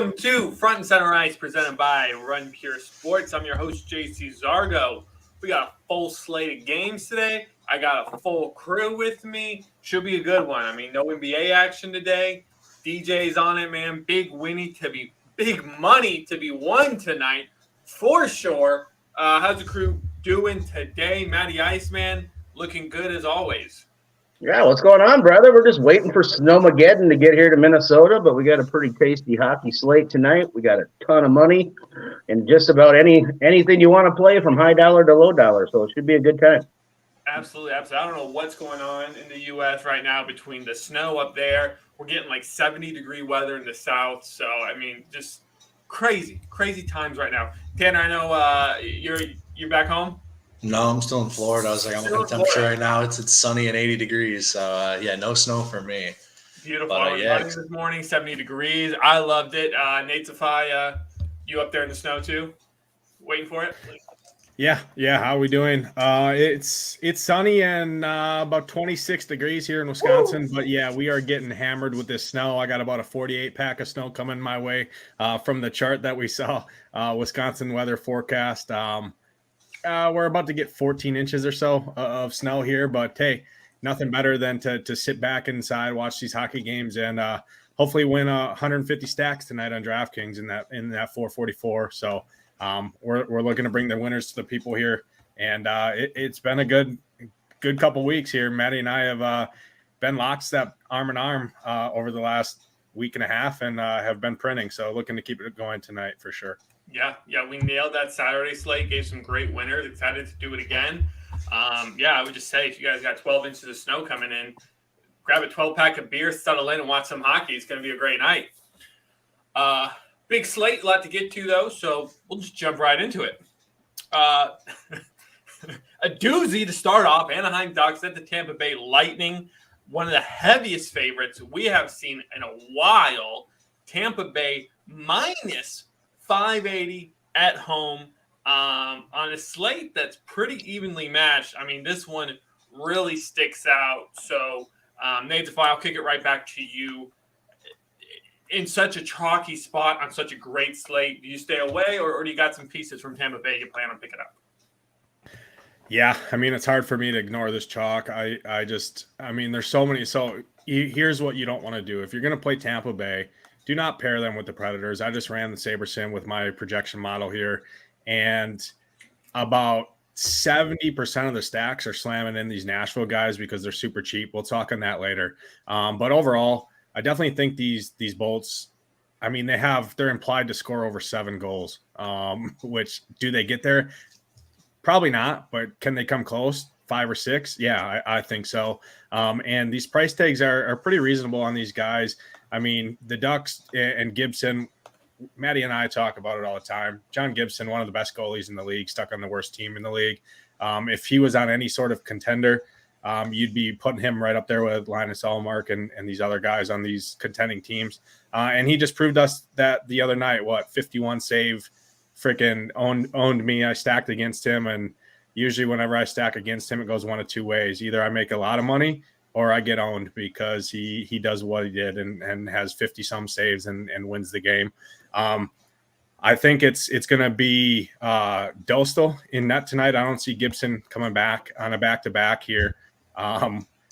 Welcome to Front and Center Ice, presented by Run Pure Sports. I'm your host, JC Zargo. We got a full slate of games today. I got a full crew with me. Should be a good one. I mean, no NBA action today. DJ's on it, man. Big money to be won tonight, for sure. How's the crew doing today? Matty Iceman, looking good as always. Yeah, what's going on, brother? We're just waiting for Snowmageddon to get here to Minnesota, but we got a pretty tasty hockey slate tonight. We got a ton of money and just about anything you want to play from high dollar to low dollar, so it should be a good time. Absolutely. I don't know what's going on in the U.S. right now between the snow up there. We're getting like 70-degree weather in the south, so, I mean, just crazy times right now. Tanner, I know you're back home? No, I'm still in Florida. I was like, I'm looking at the temperature right now. It's sunny and 80 degrees. So, no snow for me. Beautiful. But, this morning, 70 degrees. I loved it. Nate Safai, you up there in the snow too? Waiting for it? Yeah. How are we doing? It's sunny and about 26 degrees here in Wisconsin. Woo! But, yeah, we are getting hammered with this snow. I got about a 48-pack of snow coming my way from the chart that we saw, Wisconsin weather forecast. We're about to get 14 inches or so of snow here, but hey, nothing better than to sit back inside, watch these hockey games, and hopefully win 150 stacks tonight on DraftKings in that 444. So we're looking to bring the winners to the people here, and it's been a good couple weeks here. Matty and I have been lockstep, arm in arm over the last week and a half, and have been printing. So looking to keep it going tonight for sure. Yeah, we nailed that Saturday slate, gave some great winners. Excited to do it again. I would just say if you guys got 12 inches of snow coming in, grab a 12-pack of beer, settle in, and watch some hockey. It's going to be a great night. Big slate, a lot to get to, though, so we'll just jump right into it. A doozy to start off. Anaheim Ducks at the Tampa Bay Lightning, one of the heaviest favorites we have seen in a while. Tampa Bay minus 580 at home on a slate that's pretty evenly matched. I mean, this one really sticks out. So, Nate Safai, I'll kick it right back to you. In such a chalky spot on such a great slate, do you stay away or do you got some pieces from Tampa Bay you plan on picking up? Yeah, I mean, it's hard for me to ignore this chalk. There's so many. So here's what you don't want to do. If you're going to play Tampa Bay, do not pair them with the Predators. I just ran the Sabres sim with my projection model here, and about 70% of the stacks are slamming in these Nashville guys because they're super cheap. We'll talk on that later. But overall, I definitely think these Bolts, I mean, they're implied to score over 7 goals, which do they get there? Probably not, but can they come close? 5 or 6? Yeah, I think so. And these price tags are pretty reasonable on these guys. I mean, the Ducks and Gibson, Matty and I talk about it all the time. John Gibson, one of the best goalies in the league, stuck on the worst team in the league. If he was on any sort of contender, you'd be putting him right up there with Linus Ullmark and these other guys on these contending teams. And he just proved us that the other night, 51 save, freaking owned me. I stacked against him, and usually whenever I stack against him, it goes one of two ways. Either I make a lot of money or I get owned because he does what he did and has 50-some saves and wins the game. I think it's going to be Dostal in net tonight. I don't see Gibson coming back on a back-to-back here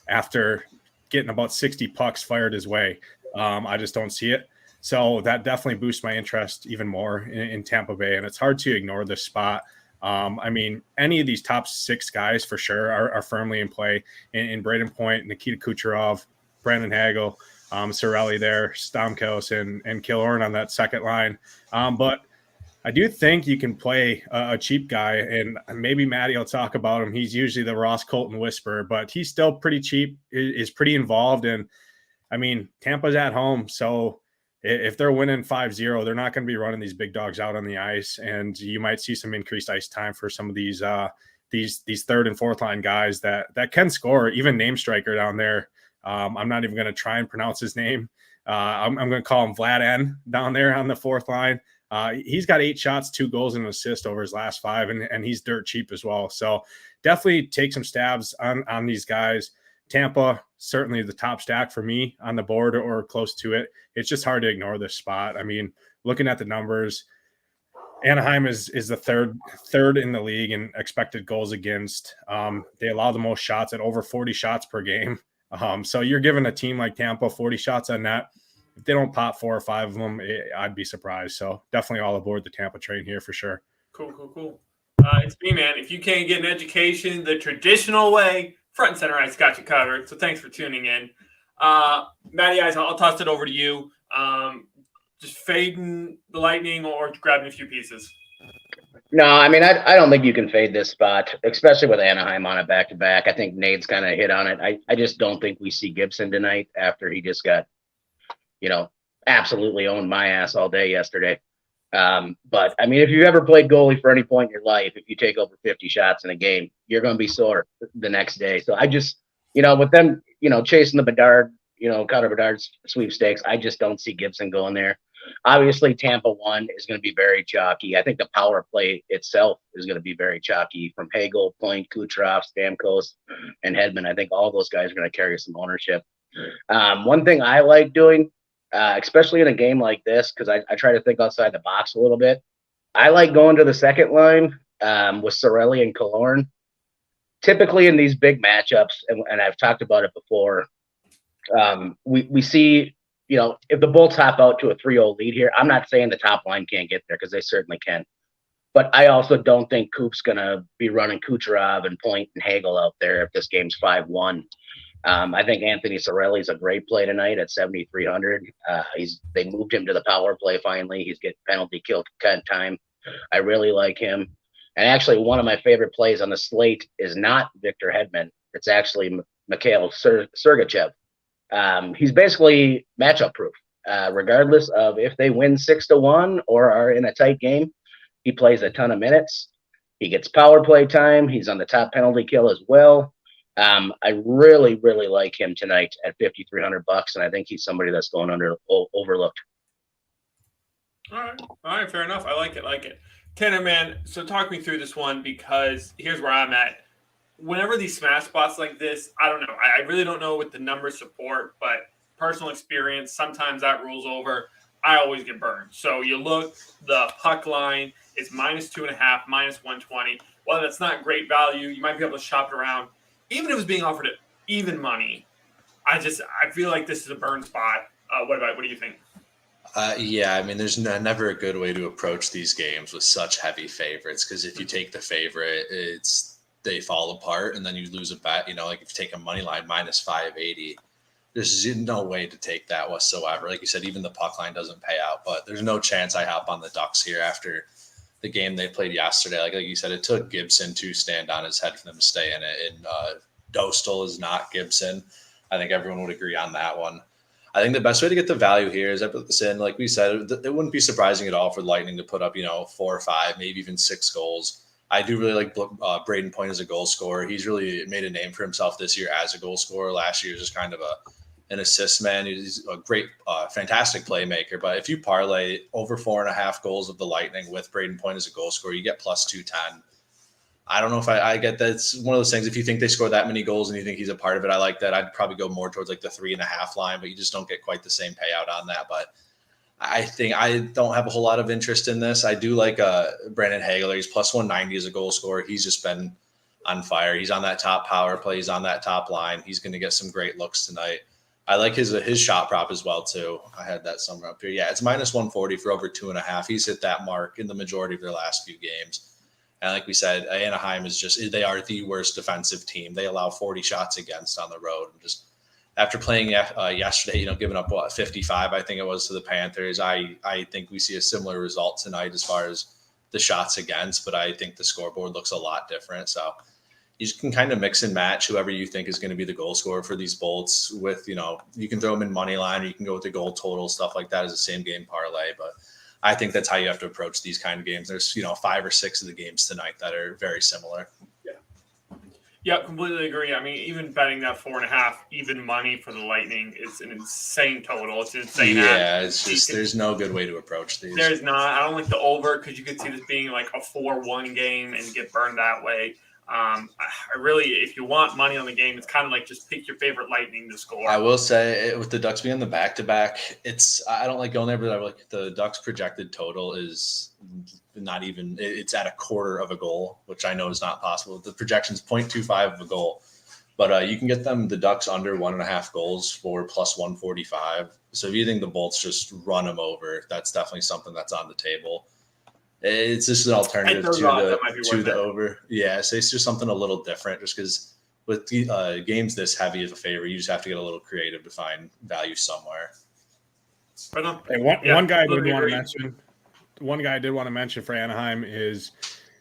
after getting about 60 pucks fired his way. I just don't see it. So that definitely boosts my interest even more in Tampa Bay, and it's hard to ignore this spot. I mean, any of these top 6 guys for sure are firmly in play in Braden Point, Nikita Kucherov, Brandon Hagel, Cirelli there, Stamkos, and Killorn on that second line. But I do think you can play a cheap guy, and maybe Matty will talk about him. He's usually the Ross Colton whisperer, but he's still pretty cheap, is pretty involved. And, I mean, Tampa's at home, so if they're winning 5-0, they're not going to be running these big dogs out on the ice, and you might see some increased ice time for some of these third and fourth line guys that can score. Even Name Striker down there, I'm not even going to try and pronounce his name. I'm going to call him Vlad N down there on the fourth line. He's got 8 shots, 2 goals, and an assist over his last 5, and he's dirt cheap as well. So definitely take some stabs on these guys. Tampa, certainly the top stack for me on the board or close to it. It's just hard to ignore this spot. I mean, looking at the numbers, Anaheim is the third in the league in expected goals against. They allow the most shots at over 40 shots per game. So you're giving a team like Tampa 40 shots on net. If they don't pop 4 or 5 of them, I'd be surprised. So definitely all aboard the Tampa train here for sure. Cool. It's me, man. If you can't get an education the traditional way, Front and Center Ice got you covered. So thanks for tuning in. Matty Ice, I'll toss it over to you. Just fading the Lightning or grabbing a few pieces? No, I mean, I don't think you can fade this spot, especially with Anaheim on it back-to-back. I think Nate's kind of hit on it. I just don't think we see Gibson tonight after he just got, absolutely owned my ass all day yesterday. But, I mean, if you've ever played goalie for any point in your life, if you take over 50 shots in a game, you're going to be sore the next day. So I just, with them, chasing the Bedard, Connor Bedard's sweepstakes, I just don't see Gibson going there. Obviously, Tampa 1 is going to be very chalky. I think the power play itself is going to be very chalky from Hagel, Point, Kucherov, Stamkos, and Hedman. I think all those guys are going to carry some ownership. One thing I like doing, especially in a game like this, because I try to think outside the box a little bit, I like going to the second line with Cirelli and Killorn. Typically in these big matchups, and I've talked about it before, we see – if the Bolts hop out to a 3-0 lead here, I'm not saying the top line can't get there because they certainly can. But I also don't think Coop's going to be running Kucherov and Point and Hagel out there if this game's 5-1. I think Anthony Cirelli's a great play tonight at 7,300. They moved him to the power play finally. He's getting penalty kill time. I really like him. And actually, one of my favorite plays on the slate is not Victor Hedman. It's actually Mikhail Sergachev. He's basically matchup proof, regardless of if they win 6-1 or are in a tight game. He plays a ton of minutes. He gets power play time. He's on the top penalty kill as well. I really, really like him tonight at $5,300, and I think he's somebody that's going overlooked. All right, fair enough. I like it. Tanner, man, so talk me through this one because here's where I'm at. Whenever these smash spots like this, I don't know. I really don't know what the numbers support, but personal experience, sometimes that rules over. I always get burned. So you look, the puck line is -2.5, -120. While that's not great value, you might be able to shop it around. Even if it was being offered at even money, I feel like this is a burn spot. What do you think? Yeah, I mean, there's never a good way to approach these games with such heavy favorites because if you take the favorite, they fall apart, and then you lose a bet. Like if you take a money line -580, there's no way to take that whatsoever. Like you said, even the puck line doesn't pay out, but there's no chance I hop on the Ducks here after the game they played yesterday. Like you said, it took Gibson to stand on his head for them to stay in it, and Dostal is not Gibson. I think everyone would agree on that one. I think the best way to get the value here is I put this in. Like we said, it wouldn't be surprising at all for Lightning to put up, 4 or 5, maybe even 6 goals. I do really like Braden Point as a goal scorer. He's really made a name for himself this year as a goal scorer. Last year was just kind of an assist man. He's a great, fantastic playmaker. But if you parlay over 4.5 goals of the Lightning with Braden Point as a goal scorer, you get +210. I don't know if I get that. It's one of those things. If you think they score that many goals and you think he's a part of it, I like that. I'd probably go more towards like the 3.5 line, but you just don't get quite the same payout on that. But I think I don't have a whole lot of interest in this. I do like Brandon Hagler. He's +190 as a goal scorer. He's just been on fire. He's on that top power play. He's on that top line. He's going to get some great looks tonight. I like his shot prop as well, too. I had that somewhere up here. Yeah, it's -140 for over 2.5. He's hit that mark in the majority of their last few games. And like we said, Anaheim they are the worst defensive team. They allow 40 shots against on the road. And just after playing yesterday, giving up 55, I think it was to the Panthers. I think we see a similar result tonight as far as the shots against, but I think the scoreboard looks a lot different. So you just can kind of mix and match whoever you think is going to be the goal scorer for these Bolts with, you can throw them in money line or you can go with the goal total, stuff like that as a same game parlay. But I think that's how you have to approach these kind of games. There's, 5 or 6 of the games tonight that are very similar. Yeah, completely agree. I mean, even betting that 4.5 even money for the Lightning is an insane total. It's insane. Yeah, it's just there's no good way to approach these. There's not. I don't like the over because you could see this being like a 4-1 game and get burned that way. I really, if you want money on the game, it's kind of like just pick your favorite Lightning to score. I will say with the Ducks being the back-to-back, I don't like going there, but I like the Ducks projected total is not even, it's at a quarter of a goal, which I know is not possible. The projection's 0.25 of a goal, but you can get them the Ducks under 1.5 goals for plus 145. So if you think the Bolts just run them over, that's definitely something that's on the table. It's just an alternative to the over. Yeah, so it's just something a little different just because with games this heavy of a favor, you just have to get a little creative to find value somewhere. Hey, one guy I did want to mention. One guy I did want to mention for Anaheim is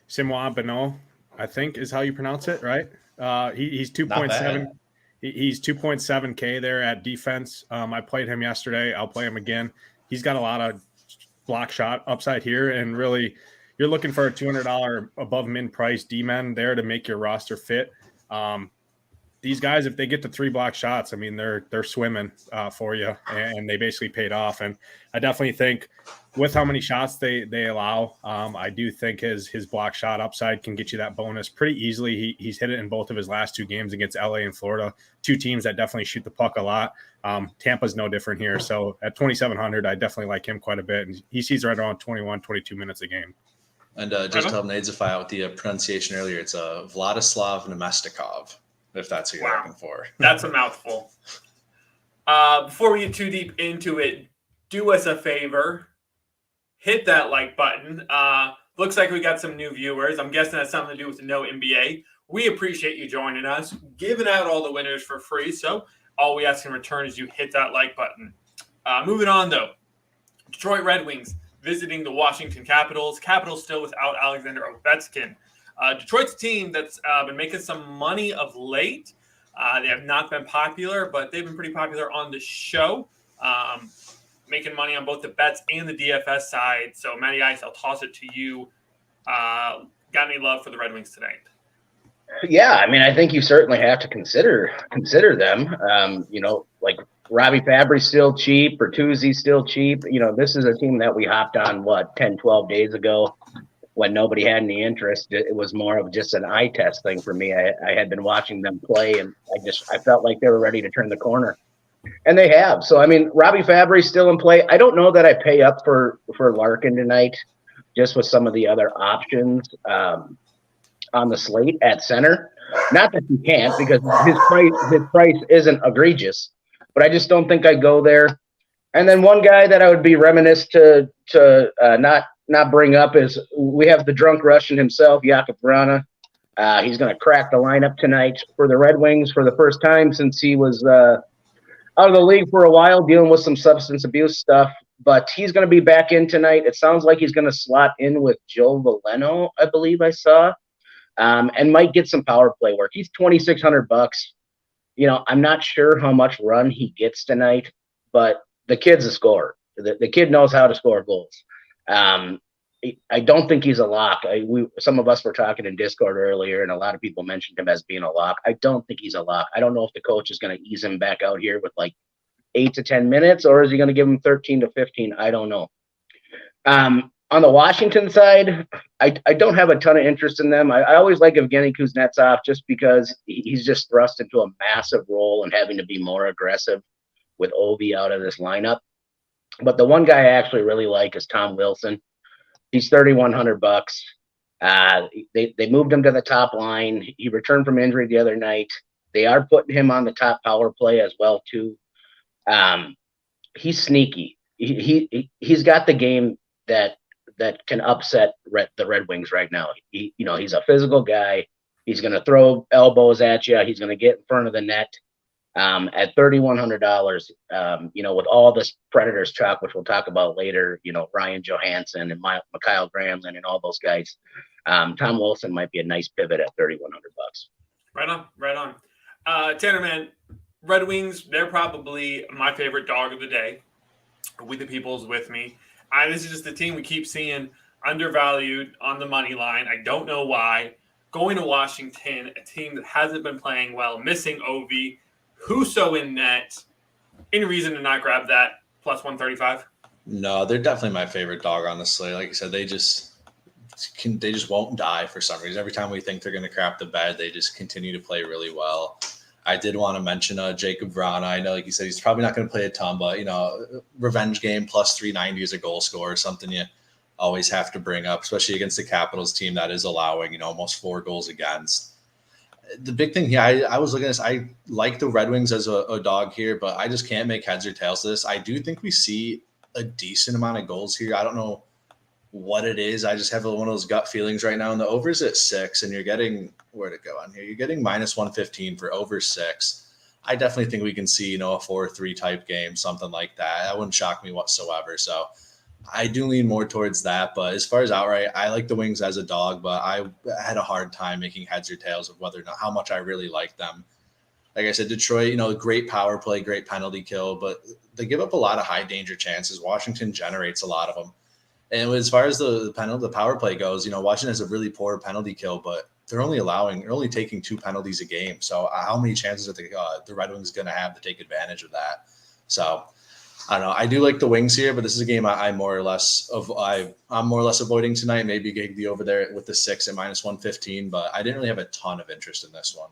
Simon Benoit, I think is how you pronounce it, right? He's 2.7. He's 2.7K there at defense. I played him yesterday. I'll play him again. He's got a lot of block shot upside here, and really you're looking for a $200 above min price D-men there to make your roster fit. These guys, if they get to 3 block shots, I mean, they're swimming for you, and they basically paid off. And I definitely think with how many shots they allow, I do think his block shot upside can get you that bonus pretty easily. He's hit it in both of his last 2 games against LA and Florida, 2 teams that definitely shoot the puck a lot. Tampa's no different here. So at 2,700, I definitely like him quite a bit. And he sees right around 21, 22 minutes a game. And just to help Nadesify out with the pronunciation earlier, it's Vladislav Nemestikov, if that's who you're looking for. That's a mouthful. Before we get too deep into it, do us a favor. Hit that like button. Looks like we got some new viewers. I'm guessing that's something to do with the No NBA. We appreciate you joining us, giving out all the winners for free. So all we ask in return is you hit that like button. Moving on, though. Detroit Red Wings visiting the Washington Capitals. Capitals still without Alexander Ovechkin. Detroit's a team that's been making some money of late. They have not been popular, but they've been pretty popular on the show, making money on both the bets and the DFS side. So, Matty Ice, I'll toss it to you. Got any love for the Red Wings tonight? Yeah, I mean, I think you certainly have to consider them. Like Robbie Fabry's still cheap, Bertuzzi's still cheap. This is a team that we hopped on, 10, 12 days ago when nobody had any interest. It was more of just an eye test thing for me. I had been watching them play, and I felt like they were ready to turn the corner. And they have. So, I mean, Robbie Fabry's still in play. I don't know that I pay up for Larkin tonight, just with some of the other options on the slate at center. Not that you can't, because his price isn't egregious, but I just don't think I go there. And then one guy that I would be remiss to not bring up is we have the drunk Russian himself, Jakub Vrana. He's going to crack the lineup tonight for the Red Wings for the first time since he was out of the league for a while, dealing with some substance abuse stuff. But he's going to be back in tonight. It sounds like he's going to slot in with Joe Veleno, I believe I saw, and might get some power play work. He's $2,600. I'm not sure how much run he gets tonight, but the kid's a scorer. The kid knows how to score goals. I don't think he's a lock. Some of us were talking in Discord earlier, and a lot of people mentioned him as being a lock. I don't think he's a lock. I don't know if the coach is going to ease him back out here with like 8 to 10 minutes, or is he going to give him 13 to 15? I don't know. On the Washington side, I don't have a ton of interest in them. I always like Evgeny Kuznetsov just because he's just thrust into a massive role and having to be more aggressive with Ovi out of this lineup. But the one guy I actually really like is Tom Wilson. He's $3,100. They moved him to the top line. He returned from injury the other night. They are putting him on the top power play as well too. He's sneaky. He's got the game that can upset the Red Wings right now. He's a physical guy. He's going to throw elbows at you. He's going to get in front of the net. At $3,100, with all this Predators chalk, which we'll talk about later, Ryan Johansson and Mikhail Granlund and all those guys, Tom Wilson might be a nice pivot at $3,100. Right on. Tanner, man, Red Wings, they're probably my favorite dog of the day. We the people's with me. This is just the team we keep seeing undervalued on the money line. I don't know why. Going to Washington, a team that hasn't been playing well, missing Ovi, Husso in net. Any reason to not grab that plus 135? No, they're definitely my favorite dog on the slate. Like I said, they just they just won't die for some reason. Every time we think they're going to crap the bed, they just continue to play really well. I did want to mention Jacob Vrana. I know, like you said, he's probably not going to play a ton, but, revenge game plus 390 as a goal scorer is something you always have to bring up, especially against the Capitals team that is allowing, almost 4 goals against. The big thing here, I was looking at this. I like the Red Wings as a dog here, but I just can't make heads or tails of this. I do think we see a decent amount of goals here. I don't know what it is. I just have one of those gut feelings right now. And the over's at 6, and you're getting where to go on here. You're getting minus 115 for over 6. I definitely think we can see, a 4-3 type game, something like that. That wouldn't shock me whatsoever. So I do lean more towards that. But as far as outright, I like the Wings as a dog, but I had a hard time making heads or tails of whether or not how much I really like them. Like I said, Detroit, great power play, great penalty kill, but they give up a lot of high danger chances. Washington generates a lot of them. And as far as the power play goes, Washington has a really poor penalty kill, but they're only taking 2 penalties a game. So how many chances are the Red Wings going to have to take advantage of that? So I don't know. I do like the Wings here, but this is a game I'm more or less avoiding tonight. Maybe get the over there with the 6 at minus 115, but I didn't really have a ton of interest in this one.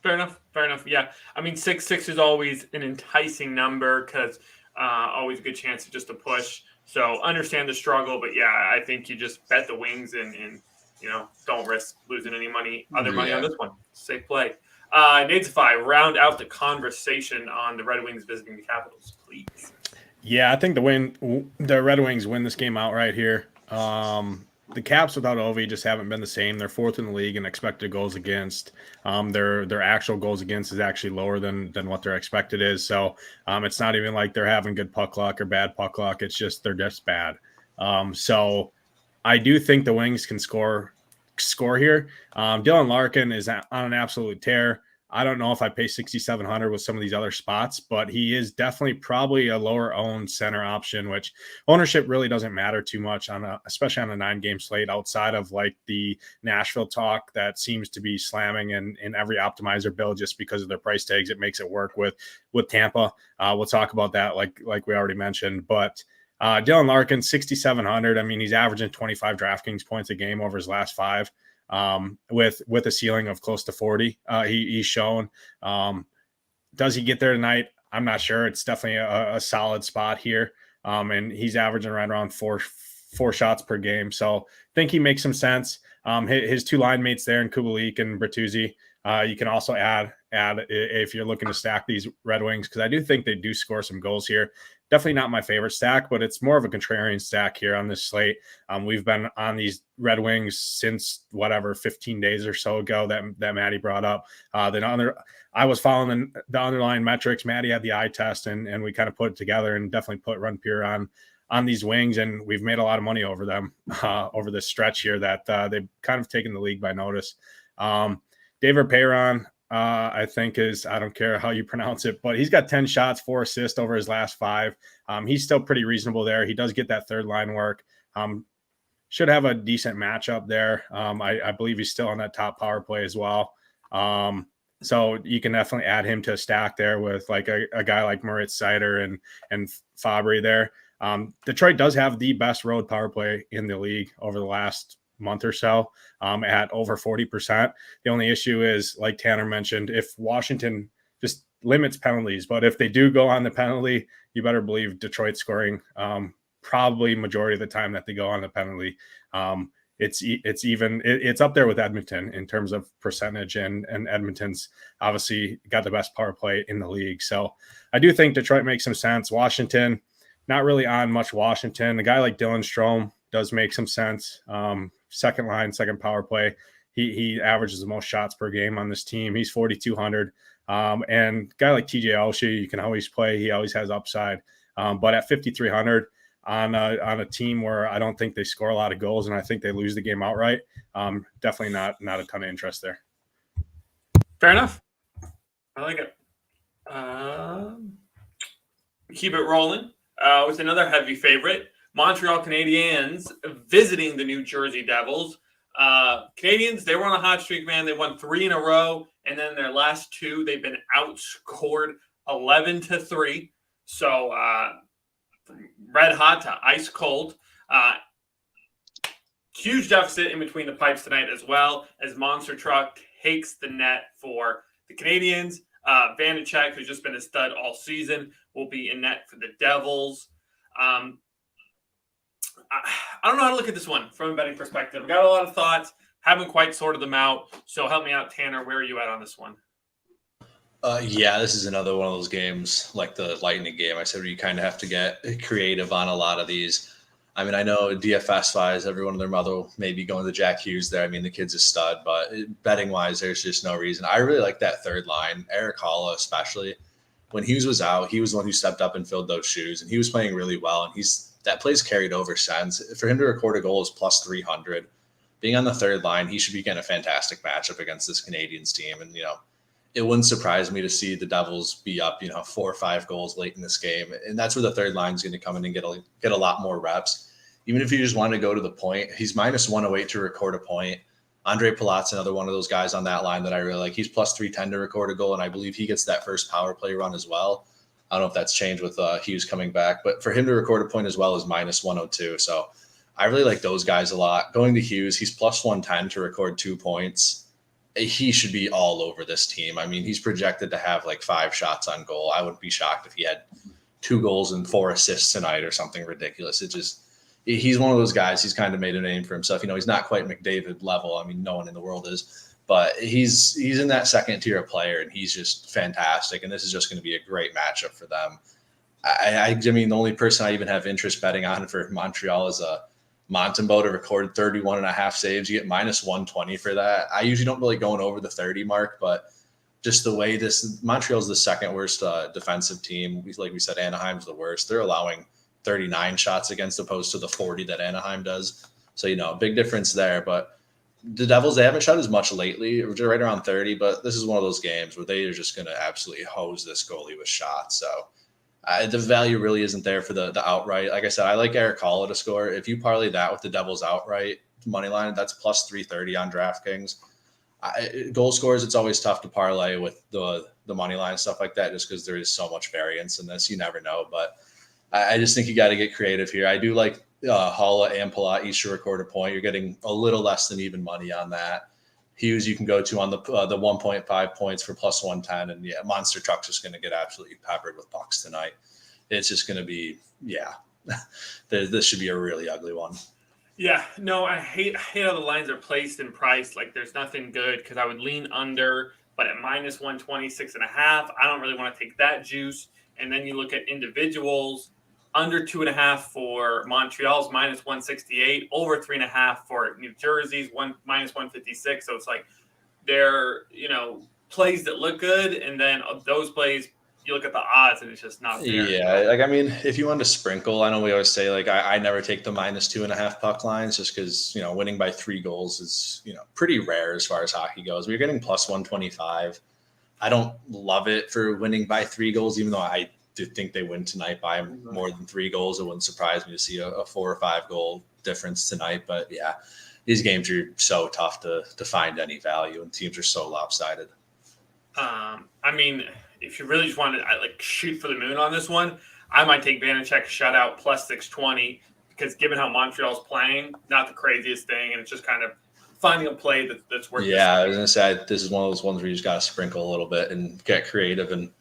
Fair enough. Yeah. I mean, 6 is always an enticing number because always a good chance just to push. So understand the struggle, but yeah, I think you just bet the Wings and don't risk losing any money on this one. Safe play. Natesify, round out the conversation on the Red Wings visiting the Capitals, please. Yeah, I think the Red Wings win this game outright here. The Caps without Ovi just haven't been the same. They're 4th in the league in expected goals against. Their actual goals against is actually lower than what their expected is. So it's not even like they're having good puck luck or bad puck luck. It's just they're just bad. So I do think the Wings can score here. Dylan Larkin is on an absolute tear. I don't know if I pay 6,700 with some of these other spots, but he is definitely probably a lower owned center option, which ownership really doesn't matter too much especially on a 9-game slate outside of like the Nashville talk that seems to be slamming in every optimizer build just because of their price tags. It makes it work with Tampa. We'll talk about that like we already mentioned, but Dylan Larkin, 6,700. I mean, he's averaging 25 DraftKings points a game over his last 5. With a ceiling of close to 40. He's shown. Does he get there tonight? I'm not sure. It's definitely a solid spot here. And he's averaging right around four shots per game. So I think he makes some sense. His 2 line mates there in Kubalik and Bertuzzi. You can also add if you're looking to stack these Red Wings, because I do think they do score some goals here. Definitely not my favorite stack, but it's more of a contrarian stack here on this slate. We've been on these Red Wings since 15 days or so ago that Matty brought up. I was following the underlying metrics. Matty had the eye test, and we kind of put it together and definitely put Run Pure on these Wings, and we've made a lot of money over them over this stretch here that they've kind of taken the league by notice. David Perron, I think I don't care how you pronounce it, but he's got 10 shots, 4 assists over his last 5. He's still pretty reasonable there. He does get that third line work. Should have a decent matchup there. I believe he's still on that top power play as well. So you can definitely add him to a stack there with like a guy like Moritz Seider and Fabry there. Detroit does have the best road power play in the league over the last month or so at over 40%. The only issue is, like Tanner mentioned, if Washington just limits penalties, but if they do go on the penalty, you better believe Detroit scoring probably majority of the time that they go on the penalty. It's up there with Edmonton in terms of percentage, and Edmonton's obviously got the best power play in the league. So I do think Detroit makes some sense. Washington, not really on much Washington. A guy like Dylan Strome does make some sense. Second line, second power play. He averages the most shots per game on this team. He's 4,200. And a guy like TJ Oshie, you can always play. He always has upside. But at 5,300 on a team where I don't think they score a lot of goals and I think they lose the game outright, definitely not a ton of interest there. Fair enough. I like it. Keep it rolling with another heavy favorite. Montreal Canadiens visiting the New Jersey Devils. Canadiens, they were on a hot streak, man. They won 3 in a row, and then their last 2, they've been outscored 11-3. So red hot to ice cold. Huge deficit in between the pipes tonight, as well as Monster Truck takes the net for the Canadiens. Vanacek, who's just been a stud all season, will be in net for the Devils. I don't know how to look at this one from a betting perspective. I've got a lot of thoughts, haven't quite sorted them out. So help me out, Tanner. Where are you at on this one? Yeah, this is another one of those games like the Lightning game. I said where you kind of have to get creative on a lot of these. I mean, I know DFS-wise, everyone and their mother may be going to Jack Hughes there. I mean, the kid's a stud, but betting-wise, there's just no reason. I really like that third line, Eric Holla especially. When Hughes was out, he was the one who stepped up and filled those shoes, and he was playing really well, and that play's carried over since. For him to record a goal is plus 300. Being on the third line, he should be getting a fantastic matchup against this Canadiens team, and, it wouldn't surprise me to see the Devils be up, 4 or 5 goals late in this game. And that's where the third line is going to come in and get a lot more reps. Even if you just want to go to the point, he's minus 108 to record a point. Andre Palat's another one of those guys on that line that I really like. He's plus 310 to record a goal, and I believe he gets that first power play run as well. I don't know if that's changed with Hughes coming back, but for him to record a point as well is minus 102. So I really like those guys a lot. Going to Hughes, he's plus 110 to record 2 points. He should be all over this team. I mean, he's projected to have like 5 shots on goal. I wouldn't be shocked if he had 2 goals and 4 assists tonight or something ridiculous. He's one of those guys. He's kind of made a name for himself. He's not quite McDavid level. I mean, no one in the world is, but he's in that second tier of player, and he's just fantastic. And this is just going to be a great matchup for them. I mean, the only person I even have interest betting on for Montreal is Montembeault to record 31.5 saves. You get minus 120 for that. I usually don't really going over the 30 mark, but just the way Montreal's the second worst defensive team. Like we said, Anaheim's the worst. They're allowing 39 shots against opposed to the 40 that Anaheim does. So, a big difference there. But the Devils, they haven't shot as much lately. They're right around 30, but this is one of those games where they are just going to absolutely hose this goalie with shots. So the value really isn't there for the outright. Like I said, I like Eric Holla to score. If you parlay that with the Devils outright money line, that's plus 330 on DraftKings. Goal scores, it's always tough to parlay with the money line and stuff like that, just because there is so much variance in this. You never know, but I just think you got to get creative here. I do like Holla and Palat each to record a point. You're getting a little less than even money on that. Hughes you can go to on the 1.5 points for plus 110. And yeah, Monster Truck's just going to get absolutely peppered with pucks tonight. It's just going to be, this should be a really ugly one. Yeah, no, I hate how the lines are placed and priced. Like there's nothing good because I would lean under, but at minus 126.5, I don't really want to take that juice. And then you look at individuals, under 2.5 for Montreal's minus 168, over 3.5 for New Jersey's minus 156. So it's like they're, plays that look good. And then of those plays, you look at the odds and it's just not there. Yeah. Like, I mean, if you want to sprinkle, I know we always say, like, I never take the minus 2.5 puck lines just because, winning by 3 goals is, pretty rare as far as hockey goes. We're getting plus 125. I don't love it for winning by 3 goals, even though I do think they win tonight by more than 3 goals. It wouldn't surprise me to see a 4 or 5 goal difference tonight. But yeah, these games are so tough to find any value, and teams are so lopsided. I mean, if you really just want to shoot for the moon on this one, I might take Vanacek shutout plus 620 because given how Montreal's playing, not the craziest thing, and it's just kind of finding a play that's worth. Yeah, I was gonna say this is one of those ones where you just got to sprinkle a little bit and get creative, and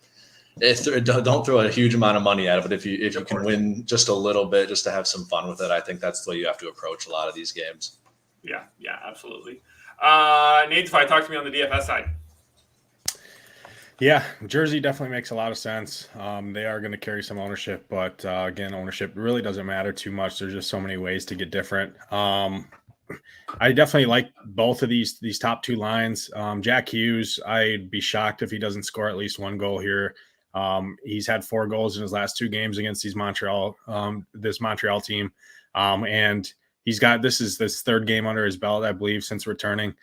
don't throw a huge amount of money at it. But if you can win just a little bit, just to have some fun with it, I think that's the way you have to approach a lot of these games. Yeah, absolutely. Nate, if I talk to me on the DFS side. Yeah, Jersey definitely makes a lot of sense. They are going to carry some ownership, but again, ownership really doesn't matter too much. There's just so many ways to get different. I definitely like both of these top 2 lines. Jack Hughes, I'd be shocked if he doesn't score at least 1 goal here. He's had 4 goals in his last 2 games against this Montreal team. And this is this 3rd game under his belt, I believe, since returning.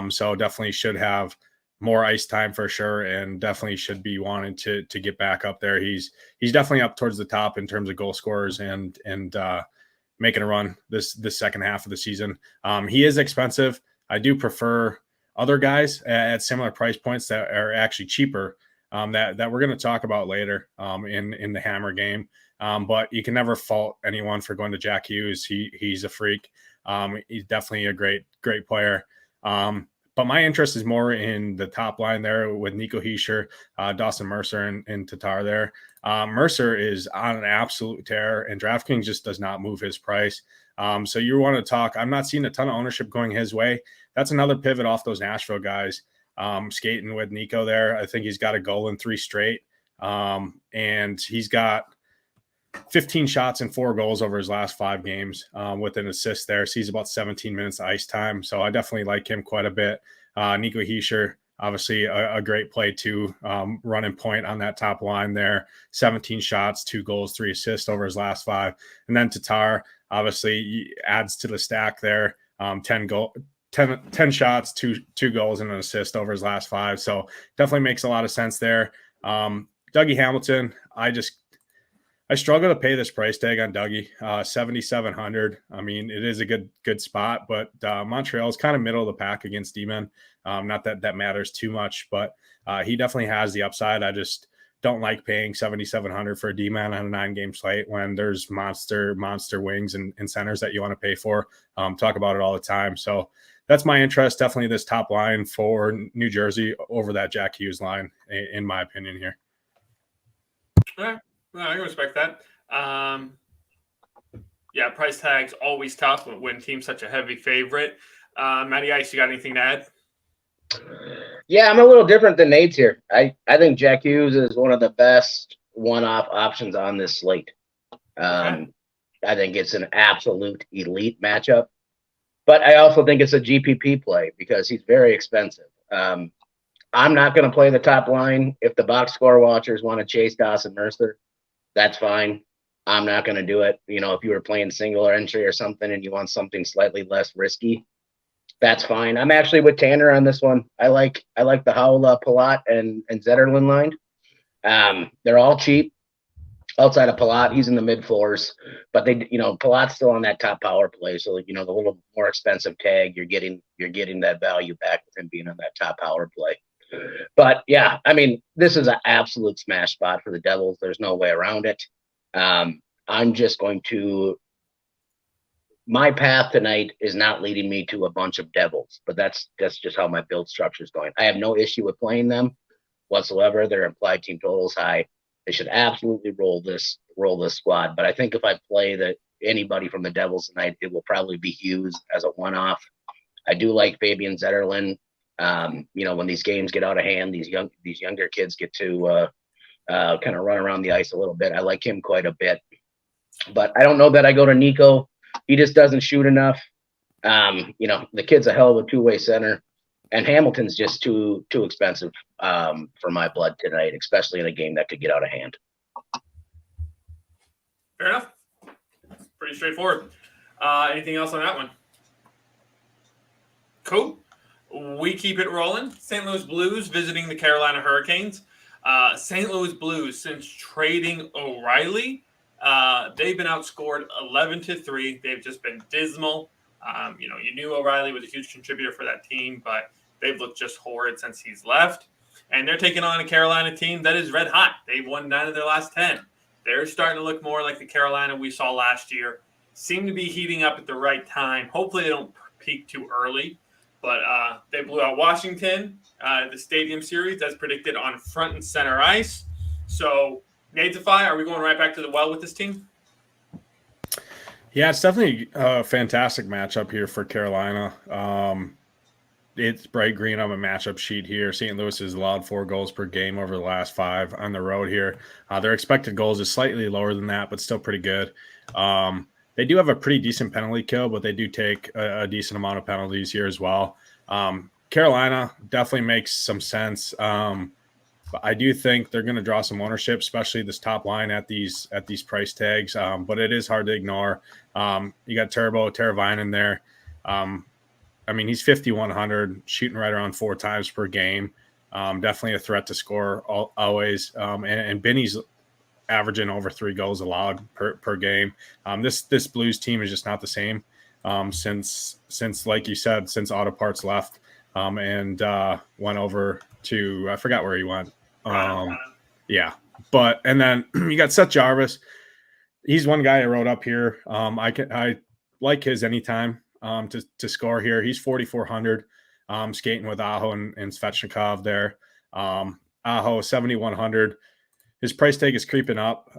So definitely should have more ice time for sure, and definitely should be wanting to get back up there. He's definitely up towards the top in terms of goal scorers and making a run this second half of the season. He is expensive. I do prefer other guys at similar price points that are actually cheaper. that we're going to talk about later in the Hammer game. But you can never fault anyone for going to Jack Hughes. He's a freak. He's definitely a great player. But my interest is more in the top line there with Nico Hischier, Dawson Mercer, and Tatar there. Mercer is on an absolute tear, and DraftKings just does not move his price. So you want to talk. I'm not seeing a ton of ownership going his way. That's another pivot off those Nashville guys skating with Nico there. I think he's got a goal in 3 straight, and he's got 15 shots and 4 goals over his last 5 games with an assist there. So he's about 17 minutes of ice time. So I definitely like him quite a bit. Nico Hischier, obviously a great play too, running point on that top line there. 17 shots, 2 goals, 3 assists over his last 5. And then Tatar obviously adds to the stack there. 10 shots, two goals, and an assist over his last 5. So definitely makes a lot of sense there. Dougie Hamilton, I struggle to pay this price tag on Dougie, 7,700. I mean, it is a good spot, but Montreal is kind of middle of the pack against D-men. Not that matters too much, but he definitely has the upside. I just don't like paying 7,700 for a D-man on a 9-game slate when there's monster wings and centers that you want to pay for. Talk about it all the time. So that's my interest. Definitely this top line for New Jersey over that Jack Hughes line, in my opinion here. All right. Well, I can respect that. Yeah, price tag's always tough when team's such a heavy favorite. Matty Ice, you got anything to add? Yeah, I'm a little different than Nate's here. I think Jack Hughes is one of the best one-off options on this slate. I think it's an absolute elite matchup. But I also think it's a GPP play because he's very expensive. I'm not going to play the top line. If the box score watchers want to chase Dawson Mercer, that's fine. I'm not going to do it. You know, if you were playing single or entry or something and you want something slightly less risky, that's fine. I'm actually with Tanner on this one. I like the Howell, Palat, and Zetterlund line. They're all cheap. Outside of Palat, he's in the mid 4s, but Palat's still on that top power play. So, the little more expensive tag, you're getting that value back with him being on that top power play. But yeah, I mean, this is an absolute smash spot for the Devils. There's no way around it. I'm just going to, my path tonight is not leading me to a bunch of Devils, but that's just how my build structure is going. I have no issue with playing them whatsoever. Their implied team total is high. They should absolutely roll this squad. But I think if I play anybody from the Devils tonight, it will probably be Hughes as a one-off. I do like Fabian Zetterlund. When these games get out of hand, these younger kids get to kind of run around the ice a little bit. I like him quite a bit, but I don't know that I go to Nico. He just doesn't shoot enough. The kid's a hell of a 2-way center, and Hamilton's just too expensive for my blood tonight, especially in a game that could get out of hand. Fair enough. Pretty straightforward. Anything else on that one? Cool. We keep it rolling. St. Louis Blues visiting the Carolina Hurricanes. St. Louis Blues, since trading O'Reilly, they've been outscored 11-3. They've just been dismal. You knew O'Reilly was a huge contributor for that team, but they've looked just horrid since he's left. And they're taking on a Carolina team that is red hot. They've won 9 of their last 10. They're starting to look more like the Carolina we saw last year. Seem to be heating up at the right time. Hopefully they don't peak too early. But they blew out Washington, the Stadium Series, as predicted, on front and center ice. So, Natify, are we going right back to the well with this team? Yeah, it's definitely a fantastic matchup here for Carolina. It's bright green on a matchup sheet here. St. Louis has allowed 4 goals per game over the last 5 on the road here. Their expected goals is slightly lower than that, but still pretty good. They do have a pretty decent penalty kill, but they do take a decent amount of penalties here as well. Carolina definitely makes some sense. But I do think they're going to draw some ownership, especially this top line at these price tags. But it is hard to ignore. You got Teravainen there. He's 5,100, shooting right around 4 times per game. Definitely a threat to score always. And Benny's averaging over 3 goals allowed per game. This Blues team is just not the same since like you said, since Auto Parts left and went over to, I forgot where he went. Yeah, but and then you got Seth Jarvis. He's one guy I wrote up here. I like his anytime to score here. He's 4,400, skating with Aho and Svechnikov there. Aho 7,100. His price tag is creeping up.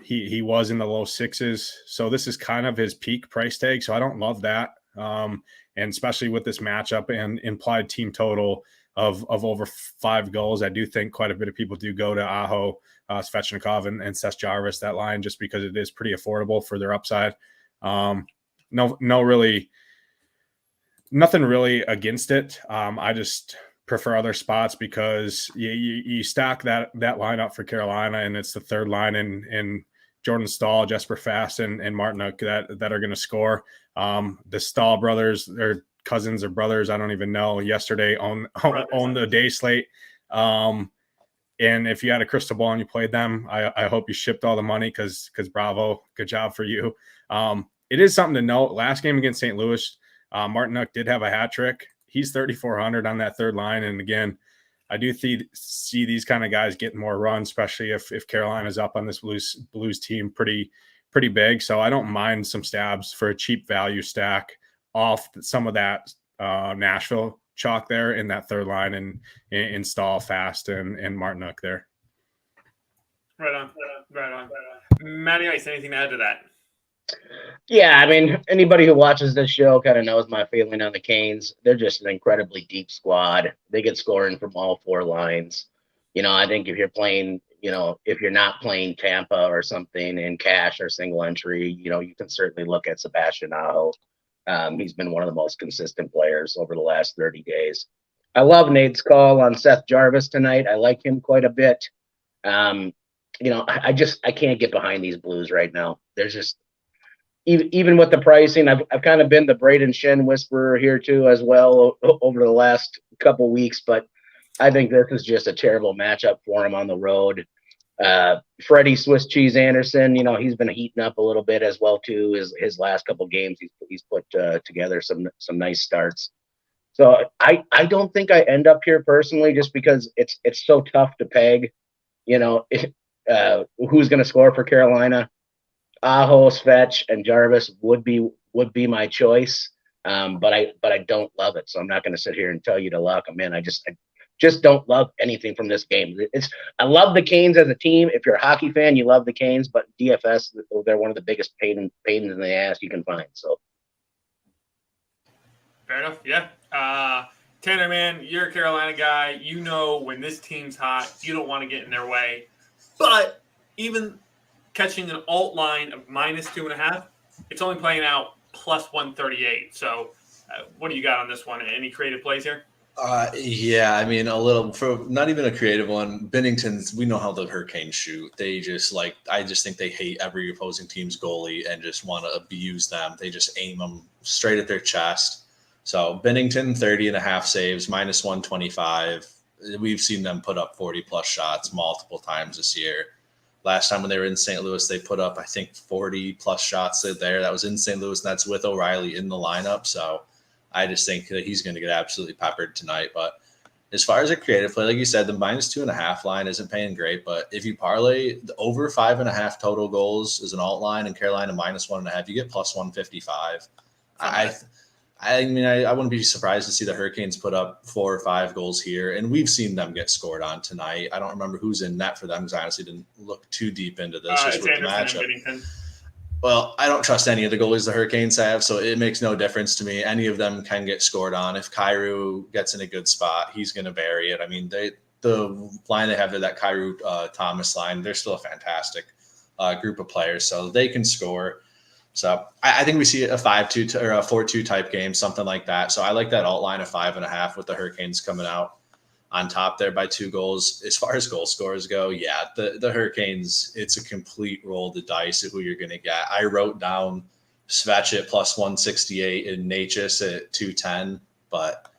He was in the low sixes, so this is kind of his peak price tag. So I don't love that, and especially with this matchup and implied team total of over 5 goals, I do think quite a bit of people do go to Aho, Svechnikov, and Seth Jarvis, that line, just because it is pretty affordable for their upside. Nothing really against it. I just prefer other spots because you stack that lineup for Carolina, and it's the third line in Jordan Stahl, Jesper Fast, and Martinook that are going to score. The Stahl brothers, they're cousins or brothers, I don't even know, yesterday on the day slate. And if you had a crystal ball and you played them, I hope you shipped all the money because bravo, good job for you. It is something to note. Last game against St. Louis, Martinook did have a hat trick. He's 3,400 on that third line. And again, I do see these kind of guys getting more run, especially if Carolina's up on this Blues team pretty big. So I don't mind some stabs for a cheap value stack off some of that Nashville chalk there in that third line and install Fast and Martinook there. Right on. Matty Ice, anything to add to that? Yeah, I mean, anybody who watches this show kind of knows my feeling on the Canes. They're just an incredibly deep squad. They get scoring from all 4 lines. I think if you're playing, if you're not playing Tampa or something in cash or single entry, you can certainly look at Sebastian Aho. He's been one of the most consistent players over the last 30 days. I love Nate's call on Seth Jarvis tonight. I like him quite a bit. I can't get behind these Blues right now. There's just, even with the pricing, I've kind of been the Braden Shen whisperer here too as well over the last couple weeks, but I think this is just a terrible matchup for him on the road. Freddie Swiss Cheese Anderson, he's been heating up a little bit as well too. His last couple games, he's put together some nice starts. So I don't think I end up here personally, just because it's so tough to peg, who's going to score for Carolina. Aho, Svech, and Jarvis would be my choice, but I don't love it. So I'm not going to sit here and tell you to lock them in. I just don't love anything from this game. I love the Canes as a team. If you're a hockey fan, you love the Canes, but DFS, they're one of the biggest pains in the ass you can find. So fair enough. Yeah. Tanner, man, you're a Carolina guy. When this team's hot, you don't want to get in their way. But even catching an alt line of -2.5, it's only playing out +138. So what do you got on this one? Any creative plays here? Yeah, I mean, a little, for not even a creative one. Binnington's, we know how the Hurricanes shoot. They just I just think they hate every opposing team's goalie and just want to abuse them. They just aim them straight at their chest. So Binnington, 30.5 saves, -125. We've seen them put up 40+ shots multiple times this year. Last time when they were in St. Louis, they put up, I think, 40+ shots there. That was in St. Louis, and that's with O'Reilly in the lineup. So I just think that he's going to get absolutely peppered tonight. But as far as a creative play, like you said, the -2.5 line isn't paying great. But if you parlay the over 5.5 total goals as an alt line and Carolina -1.5, you get +155. I mean, I wouldn't be surprised to see the Hurricanes put up 4 or 5 goals here, and we've seen them get scored on tonight. I don't remember who's in net for them because I honestly didn't look too deep into this just with the matchup. Well, I don't trust any of the goalies the Hurricanes have, so it makes no difference to me. Any of them can get scored on. If Kyrou gets in a good spot, he's going to bury it. I mean, the line they have there, that Kyrou Thomas line, they're still a fantastic group of players, so they can score. So I think we see a 5-2 or a 4-2 type game, something like that. So I like that alt line of 5.5 with the Hurricanes coming out on top there by 2 goals. As far as goal scorers go, yeah, the Hurricanes, it's a complete roll of the dice of who you're going to get. I wrote down Svech at +168 and Natchez at 210, but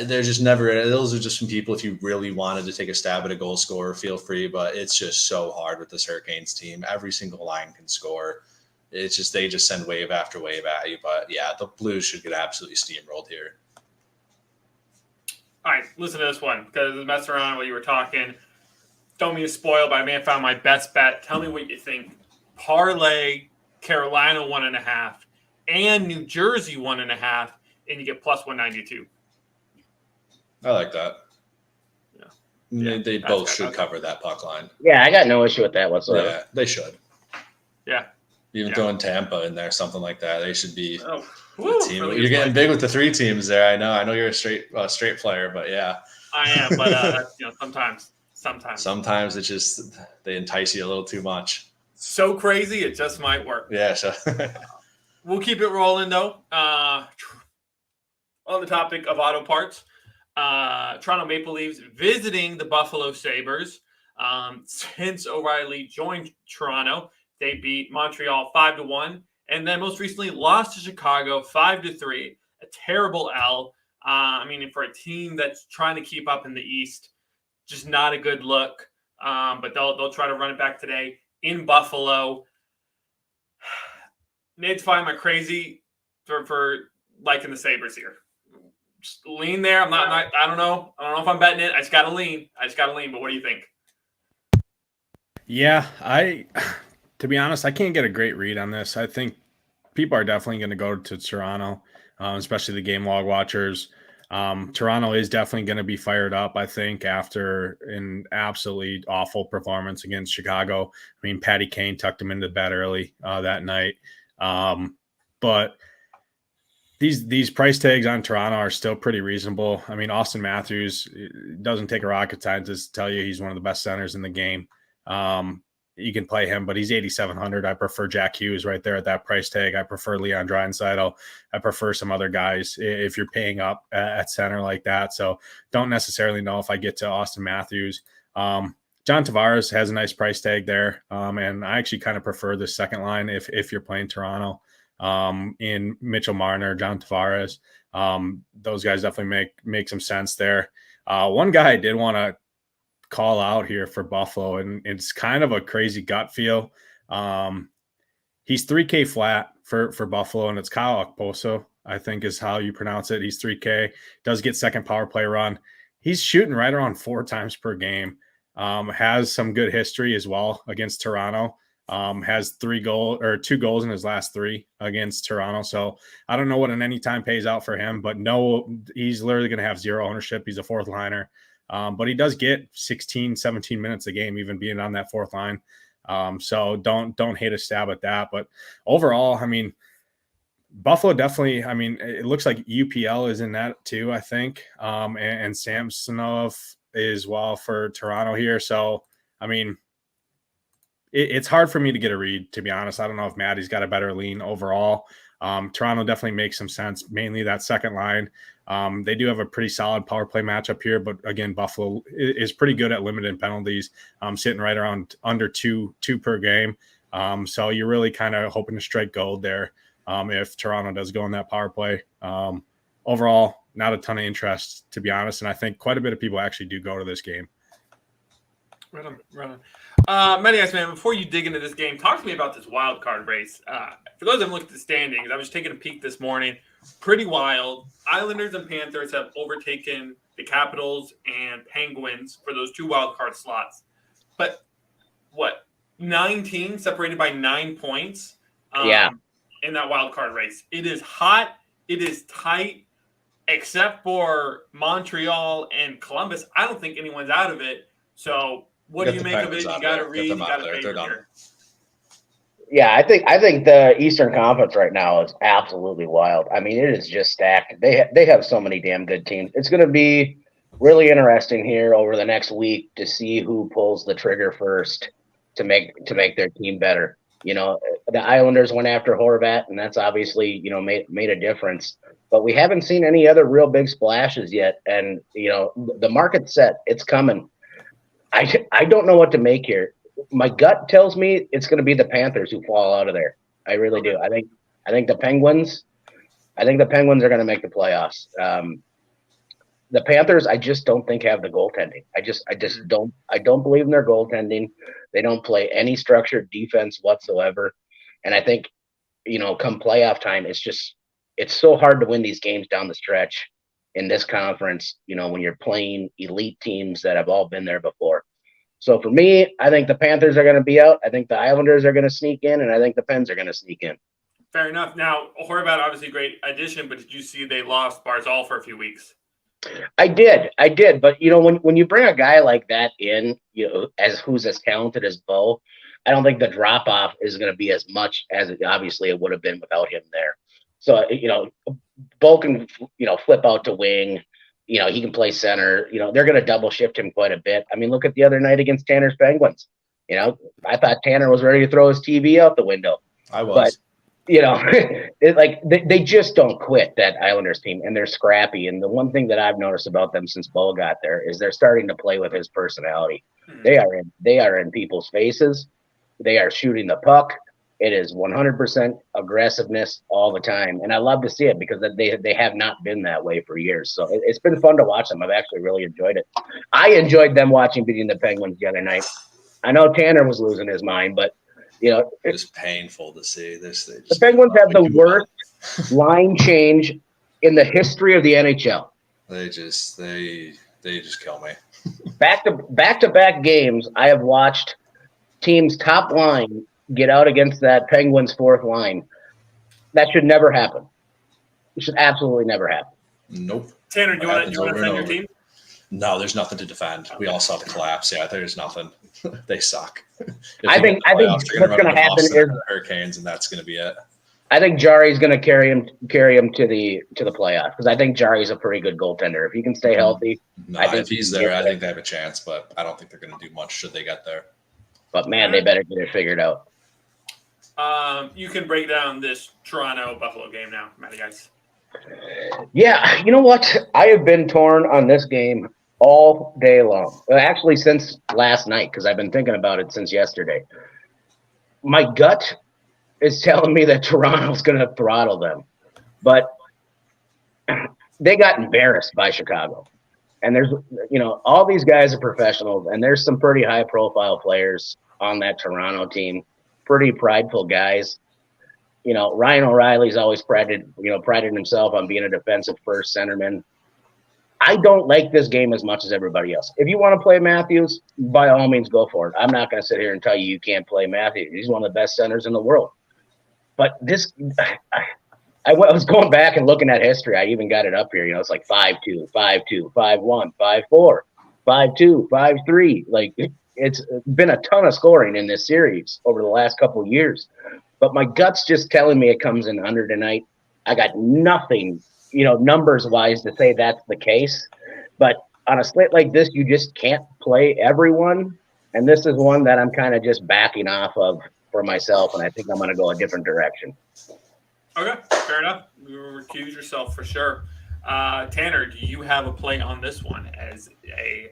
they're just never – those are just some people, if you really wanted to take a stab at a goal scorer, feel free, but it's just so hard with this Hurricanes team. Every single line can score. It's just they just send wave after wave at you. But, yeah, the Blues should get absolutely steamrolled here. All right, listen to this one because I was messing around while you were talking. don't mean to spoil, but I may have found my best bet. Tell me what you think. Parlay Carolina 1.5 and New Jersey 1.5, and you get plus 192. I like that. Yeah. They both should cover that puck line. Yeah, I got no issue with that whatsoever. Yeah, they should. Yeah. Even throwing Tampa in there, something like that. They should be Oh, the team. really You're getting big with the 3 teams there. I know you're a straight player, but yeah. I am, but that's, sometimes. Sometimes it's just they entice you a little too much. So crazy, it just might work. Yeah, so we'll keep it rolling though. On the topic of auto parts, Toronto Maple Leafs visiting the Buffalo Sabres. Since O'Reilly joined Toronto, they beat Montreal 5-1, and then most recently lost to Chicago 5-3. A terrible L. For a team that's trying to keep up in the East, just not a good look. But they'll try to run it back today in Buffalo. Nate's fine. Am I crazy for liking the Sabres here? Just lean there. I'm not. I don't know. I don't know if I'm betting it. I just got to lean. But what do you think? Yeah, to be honest, I can't get a great read on this. I think people are definitely going to go to Toronto, especially the game log watchers. Toronto is definitely going to be fired up, I think, after an absolutely awful performance against Chicago. Patty Kane tucked him into bed early that night. But these price tags on Toronto are still pretty reasonable. Austin Matthews, doesn't take a rocket scientist to tell you he's one of the best centers in the game. You can play him, but he's 8,700. I prefer Jack Hughes right there at that price tag. I prefer Leon Draisaitl. I prefer some other guys if you're paying up at center like that. So don't necessarily know if I get to Austin Matthews. John Tavares has a nice price tag there. And I actually kind of prefer the second line if you're playing Toronto in Mitchell Marner, John Tavares. Those guys definitely make some sense there. One guy I did want to call out here for Buffalo, and it's kind of a crazy gut feel. He's 3K flat for Buffalo, and it's Kyle Okposo, I think is how you pronounce it. He's 3K, does get second power play run. He's shooting right around 4 times per game. Has some good history as well against Toronto. Has 2 goals in his last 3 against Toronto. So I don't know what an anytime pays out for him, but no, he's literally going to have 0 ownership. He's a 4th liner. But he does get 16, 17 minutes a game, even being on that 4th line. So don't hate a stab at that. But overall, Buffalo definitely, it looks like UPL is in that too, I think. And Samsonov as well for Toronto here. So, it's hard for me to get a read, to be honest. I don't know if Matty's got a better lean overall. Toronto definitely makes some sense, mainly that second line. They do have a pretty solid power play matchup here, but again, Buffalo is pretty good at limiting penalties, sitting right around under two per game. So you're really kind of hoping to strike gold there if Toronto does go on that power play. Overall, not a ton of interest, to be honest, and I think quite a bit of people actually do go to this game. Right on. Matty Ice Man, before you dig into this game, talk to me about this wild card race. For those that haven't looked at the standings, I was taking a peek this morning. Pretty wild. Islanders and Panthers have overtaken the Capitals and Penguins for those 2 wild card slots. But 9 teams separated by 9 points in that wild card race. It is hot. It is tight, except for Montreal and Columbus. I don't think anyone's out of it. So what do you make of it? You got to read. You got to pay here. Yeah, I think the Eastern Conference right now is absolutely wild. It is just stacked. They have so many damn good teams. It's going to be really interesting here over the next week to see who pulls the trigger first to make their team better. The Islanders went after Horvat, and that's obviously made a difference. But we haven't seen any other real big splashes yet. And the market's set. It's coming. I don't know what to make here. My gut tells me it's going to be the Panthers who fall out of there. I really do. I think the Penguins. I think the Penguins are going to make the playoffs. The Panthers, I just don't think have the goaltending. I just don't. I don't believe in their goaltending. They don't play any structured defense whatsoever. And I think, come playoff time, it's so hard to win these games down the stretch in this conference. When you're playing elite teams that have all been there before. So for me, I think the Panthers are going to be out. I think the Islanders are going to sneak in, and I think the Pens are going to sneak in. Fair enough. Now, Horvat, obviously a great addition, but did you see they lost Barzal for a few weeks? I did. But, you know, when you bring a guy like that in, you know, who's as talented as Bo, I don't think the drop-off is going to be as much as obviously it would have been without him there. So, you know, Bo can, you know, flip out to wing. You know, he can play center. You know, they're going to double shift him quite a bit. I mean, look at the other night against Tanner's Penguins. You know, I thought Tanner was ready to throw his TV out the window. I was. But, you know, they just don't quit, that Islanders team, and they're scrappy. And the one thing that I've noticed about them since Bo got there is they're starting to play with his personality. They are in people's faces. They are shooting the puck. It is 100% aggressiveness all the time, and I love to see it because they have not been that way for years. So it's been fun to watch them. I've actually really enjoyed it. I enjoyed them beating the Penguins the other night. I know Tanner was losing his mind, but you know, it's painful to see this. The Penguins have the worst line change in the history of the NHL. They just kill me. Back to back games, I have watched teams' top line get out against that Penguins fourth line. That should never happen. It should absolutely never happen. Nope. Tanner, do you want to defend your team? No, there's nothing to defend. We all saw the collapse. Yeah, there's nothing. They suck. I think what's going to happen is the Hurricanes, and that's going to be it. I think Jari's going to carry him to the playoffs because I think Jari's a pretty good goaltender. If he can stay healthy, no, if he's there, I think they have a chance. But I don't think they're going to do much should they get there. But man, they better get it figured out. You can break down this Toronto-Buffalo game now, Matty, guys. Yeah, you know what? I have been torn on this game all day long. Well, actually, since last night, because I've been thinking about it since yesterday. My gut is telling me that Toronto's going to throttle them. But they got embarrassed by Chicago. And there's, you know, all these guys are professionals, and there's some pretty high-profile players on that Toronto team. Pretty prideful guys. You know, Ryan O'Reilly's always prided himself on being a defensive first centerman. I don't like this game as much as everybody else. If you want to play Matthews, by all means, go for it. I'm not going to sit here and tell you can't play Matthews. He's one of the best centers in the world. But this, I was going back and looking at history. I even got it up here. You know, it's like 5-2, 5-2, 5-1, 5-4, 5-2, 5-3. Like, it's been a ton of scoring in this series over the last couple of years. But my gut's just telling me it comes in under tonight. I got nothing, you know, numbers-wise to say that's the case. But on a slate like this, you just can't play everyone. And this is one that I'm kind of just backing off of for myself, and I think I'm going to go a different direction. Okay, fair enough. You recuse yourself for sure. Tanner, do you have a play on this one as a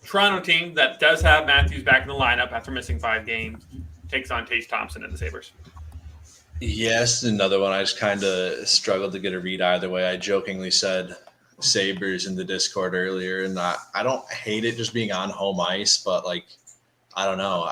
Toronto team that does have Matthews back in the lineup after missing 5 games, takes on Tage Thompson and the Sabres? Yes, another one I just kind of struggled to get a read either way. I jokingly said Sabres in the Discord earlier, and I don't hate it just being on home ice, but like, I don't know.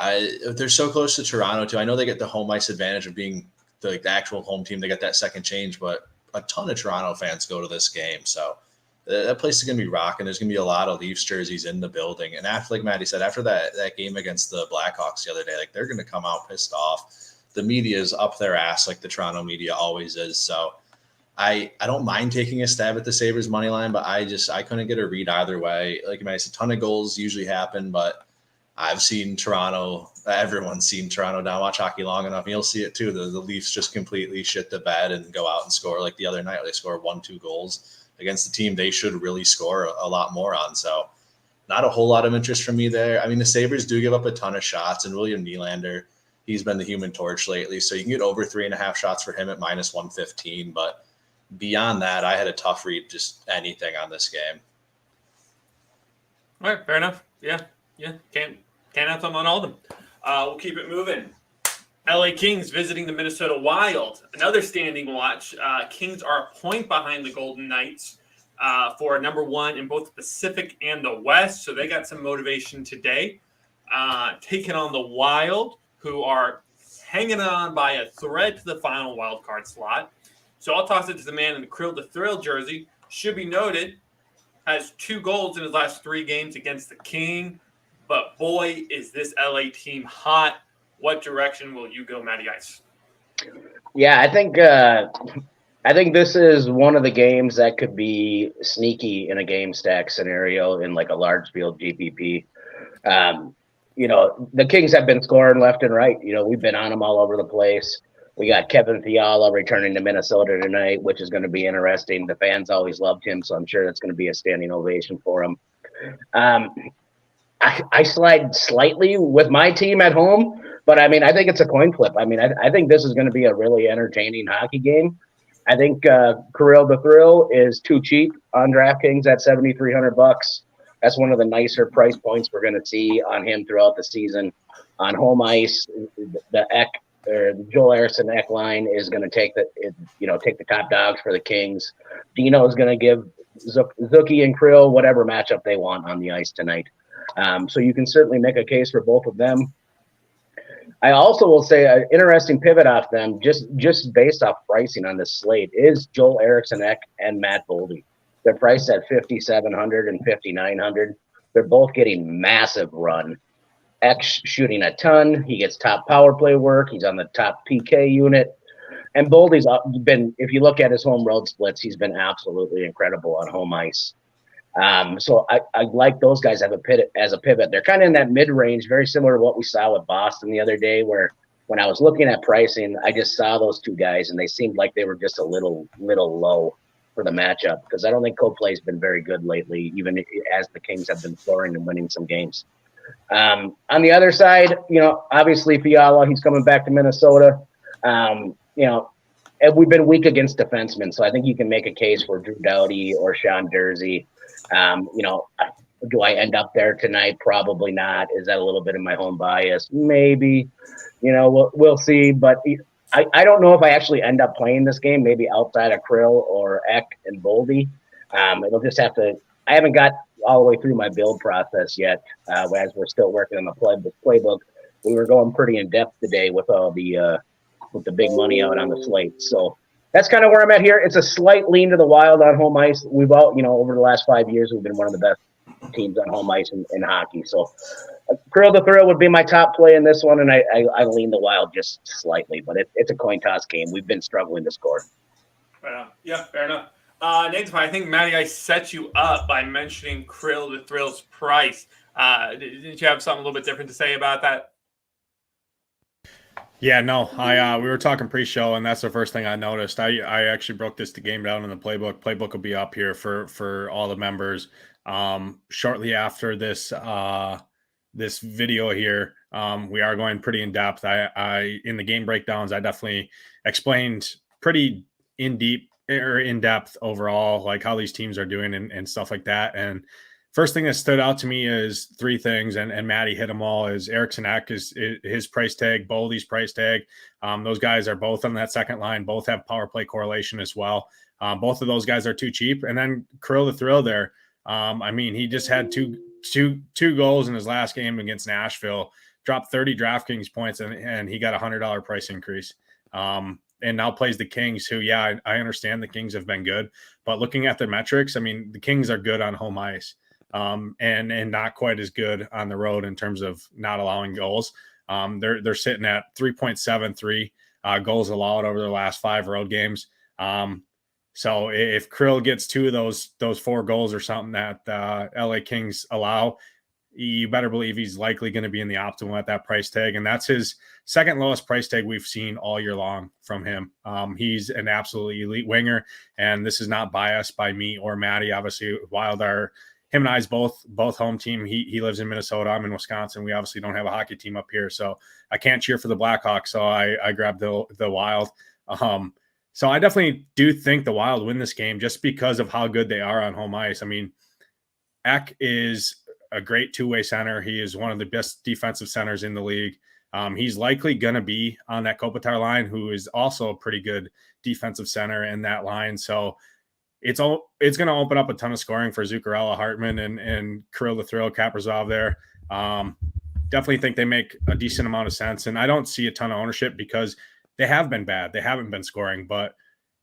They're so close to Toronto too. I know they get the home ice advantage of being the actual home team. They get that second change, but a ton of Toronto fans go to this game, so that place is going to be rocking. There's going to be a lot of Leafs jerseys in the building. And after, like Matty said, after that game against the Blackhawks the other day, like they're going to come out pissed off. The media is up their ass like the Toronto media always is. So I don't mind taking a stab at the Sabres money line, but I couldn't get a read either way. Like Matty said, a ton of goals usually happen, but I've seen Toronto. Everyone's seen Toronto down watch hockey long enough. And you'll see it too. The Leafs just completely shit the bed and go out and score like the other night. They score 1-2 goals against the team they should really score a lot more on. So not a whole lot of interest from me there. I mean, the Sabres do give up a ton of shots, and William Nylander, he's been the human torch lately. So you can get over 3.5 shots for him at -115. But beyond that, I had a tough read just anything on this game. All right, fair enough. Yeah. Can't have them on all of them. We'll keep it moving. LA Kings visiting the Minnesota Wild. Another standing watch. Kings are a point behind the Golden Knights for number 1 in both the Pacific and the West. So they got some motivation today. Taking on the Wild, who are hanging on by a thread to the final wild card slot. So I'll toss it to the man in the Krill to Thrill jersey. Should be noted, has 2 goals in his last 3 games against the King. but boy, is this LA team hot. What direction will you go, Matty Ice? Yeah, I think this is one of the games that could be sneaky in a game stack scenario in like a large field GPP. The Kings have been scoring left and right. We've been on them all over the place. We got Kevin Fiala returning to Minnesota tonight, which is going to be interesting. The fans always loved him, so I'm sure that's going to be a standing ovation for him. I slide slightly with my team at home, but I think it's a coin flip. I think this is going to be a really entertaining hockey game. I think Kirill the Thrill is too cheap on DraftKings at $7,300. That's one of the nicer price points we're going to see on him throughout the season. On home ice, the Joel Eriksson Ek line is going to take the top dogs for the Kings. Dino is going to give Zuki and Krill whatever matchup they want on the ice tonight. So you can certainly make a case for both of them. I also will say an interesting pivot off them, just based off pricing on this slate, is Joel Eriksson Ek and Matt Boldy. They're priced at $5,700 and $5,900. They're both getting massive run. Ek's shooting a ton. He gets top power play work. He's on the top PK unit. And Boldy's been, if you look at his home road splits, he's been absolutely incredible on home ice. So I like those guys as a pivot. They're kind of in that mid-range, very similar to what we saw with Boston the other day, where when I was looking at pricing, I just saw those two guys, and they seemed like they were just a little low for the matchup, because I don't think Copley's been very good lately, even as the Kings have been scoring and winning some games. On the other side, obviously Fiala, he's coming back to Minnesota. And we've been weak against defensemen, so I think you can make a case for Drew Doughty or Sean Dursey. Do I end up there tonight? Probably not. Is that a little bit of my home bias? Maybe. We'll see. But I don't know if I actually end up playing this game, maybe outside of Krill or Ek and Boldy. It'll just have to – I haven't got all the way through my build process yet, as we're still working on the playbook. We were going pretty in-depth today with all the with the big money out on the slate. So that's kind of where I'm at here. It's a slight lean to the Wild on home ice. We've all, over the last 5 years, we've been one of the best teams on home ice in hockey. So Krill the Thrill would be my top play in this one, and I lean the Wild just slightly, but it's a coin toss game. We've been struggling to score. Yeah, fair enough. Nathan, I think Matty, I set you up by mentioning Krill the Thrill's price. Didn't you have something a little bit different to say about that? Yeah, no, we were talking pre-show, and that's the first thing I noticed. I actually broke the game down in the playbook. Playbook will be up here for all the members shortly after this this video here. We are going pretty in depth. I in the game breakdowns, I definitely explained pretty in depth overall, like how these teams are doing and stuff like that. And first thing that stood out to me is three things, and Matty hit them all, is Eriksson Ek is his price tag, Boldy's price tag. Those guys are both on that second line, both have power play correlation as well. Both of those guys are too cheap. And then Krill the Thrill there. He just had two goals in his last game against Nashville, dropped 30 DraftKings points, and he got a $100 price increase. And now plays the Kings, who, I understand the Kings have been good, but looking at their metrics, the Kings are good on home ice. And not quite as good on the road in terms of not allowing goals. They're sitting at 3.73 goals allowed over their last 5 road games. So if Krill gets 2 of those 4 goals or something that LA Kings allow, you better believe he's likely going to be in the optimal at that price tag. And that's his second lowest price tag we've seen all year long from him. He's an absolutely elite winger, and this is not biased by me or Matty. Obviously, Wild are him and I's both home team. He lives in Minnesota. I'm in Wisconsin. We obviously don't have a hockey team up here, so I can't cheer for the Blackhawks. So I grabbed the Wild. So I definitely do think the Wild win this game just because of how good they are on home ice. Ek is a great two-way center. He is one of the best defensive centers in the league. He's likely going to be on that Kopitar line, who is also a pretty good defensive center in that line. So it's going to open up a ton of scoring for Zuccarello, Hartman, and Kirill the Thrill, Kaprizov there. Definitely think they make a decent amount of sense. And I don't see a ton of ownership because they have been bad. They haven't been scoring, but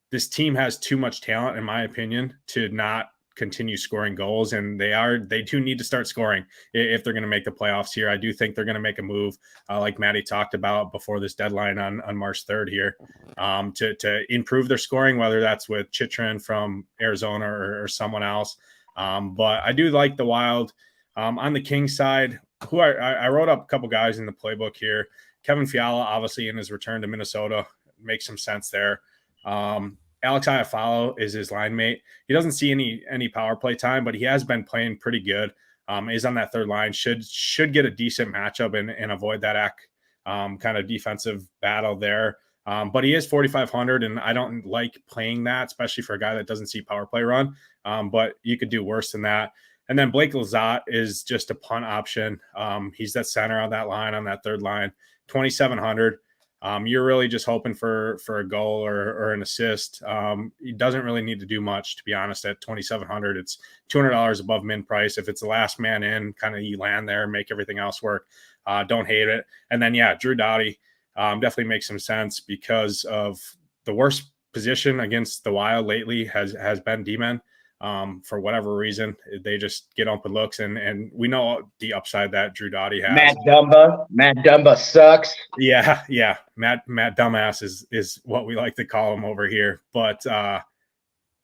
this team has too much talent, in my opinion, to not continue scoring goals, and they do need to start scoring if they're going to make the playoffs here. I do think they're going to make a move, like Matty talked about before this deadline on March 3rd here, to improve their scoring, whether that's with Chychrun from Arizona or someone else. But I do like the Wild. On the Kings side, who I wrote up a couple guys in the playbook here. Kevin Fiala, obviously in his return to Minnesota, makes some sense there. Alex Iafallo is his line mate. He doesn't see any power play time, but he has been playing pretty good. Is on that third line, should get a decent matchup and avoid that kind of defensive battle there. But he is 4,500, and I don't like playing that, especially for a guy that doesn't see power play run. But you could do worse than that. And then Blake Lizotte is just a punt option. He's that center on that line, on that third line, 2,700. You're really just hoping for a goal or an assist. He doesn't really need to do much, to be honest. At 2,700, it's $200 above min price. If it's the last man in, kind of you land there, make everything else work. Don't hate it. And then Drew Doughty definitely makes some sense because of the worst position against the Wild lately has been D-men. For whatever reason, they just get open looks, and we know the upside that Drew Doughty has. Matt Dumba sucks. Yeah. Matt Dumbass is what we like to call him over here. But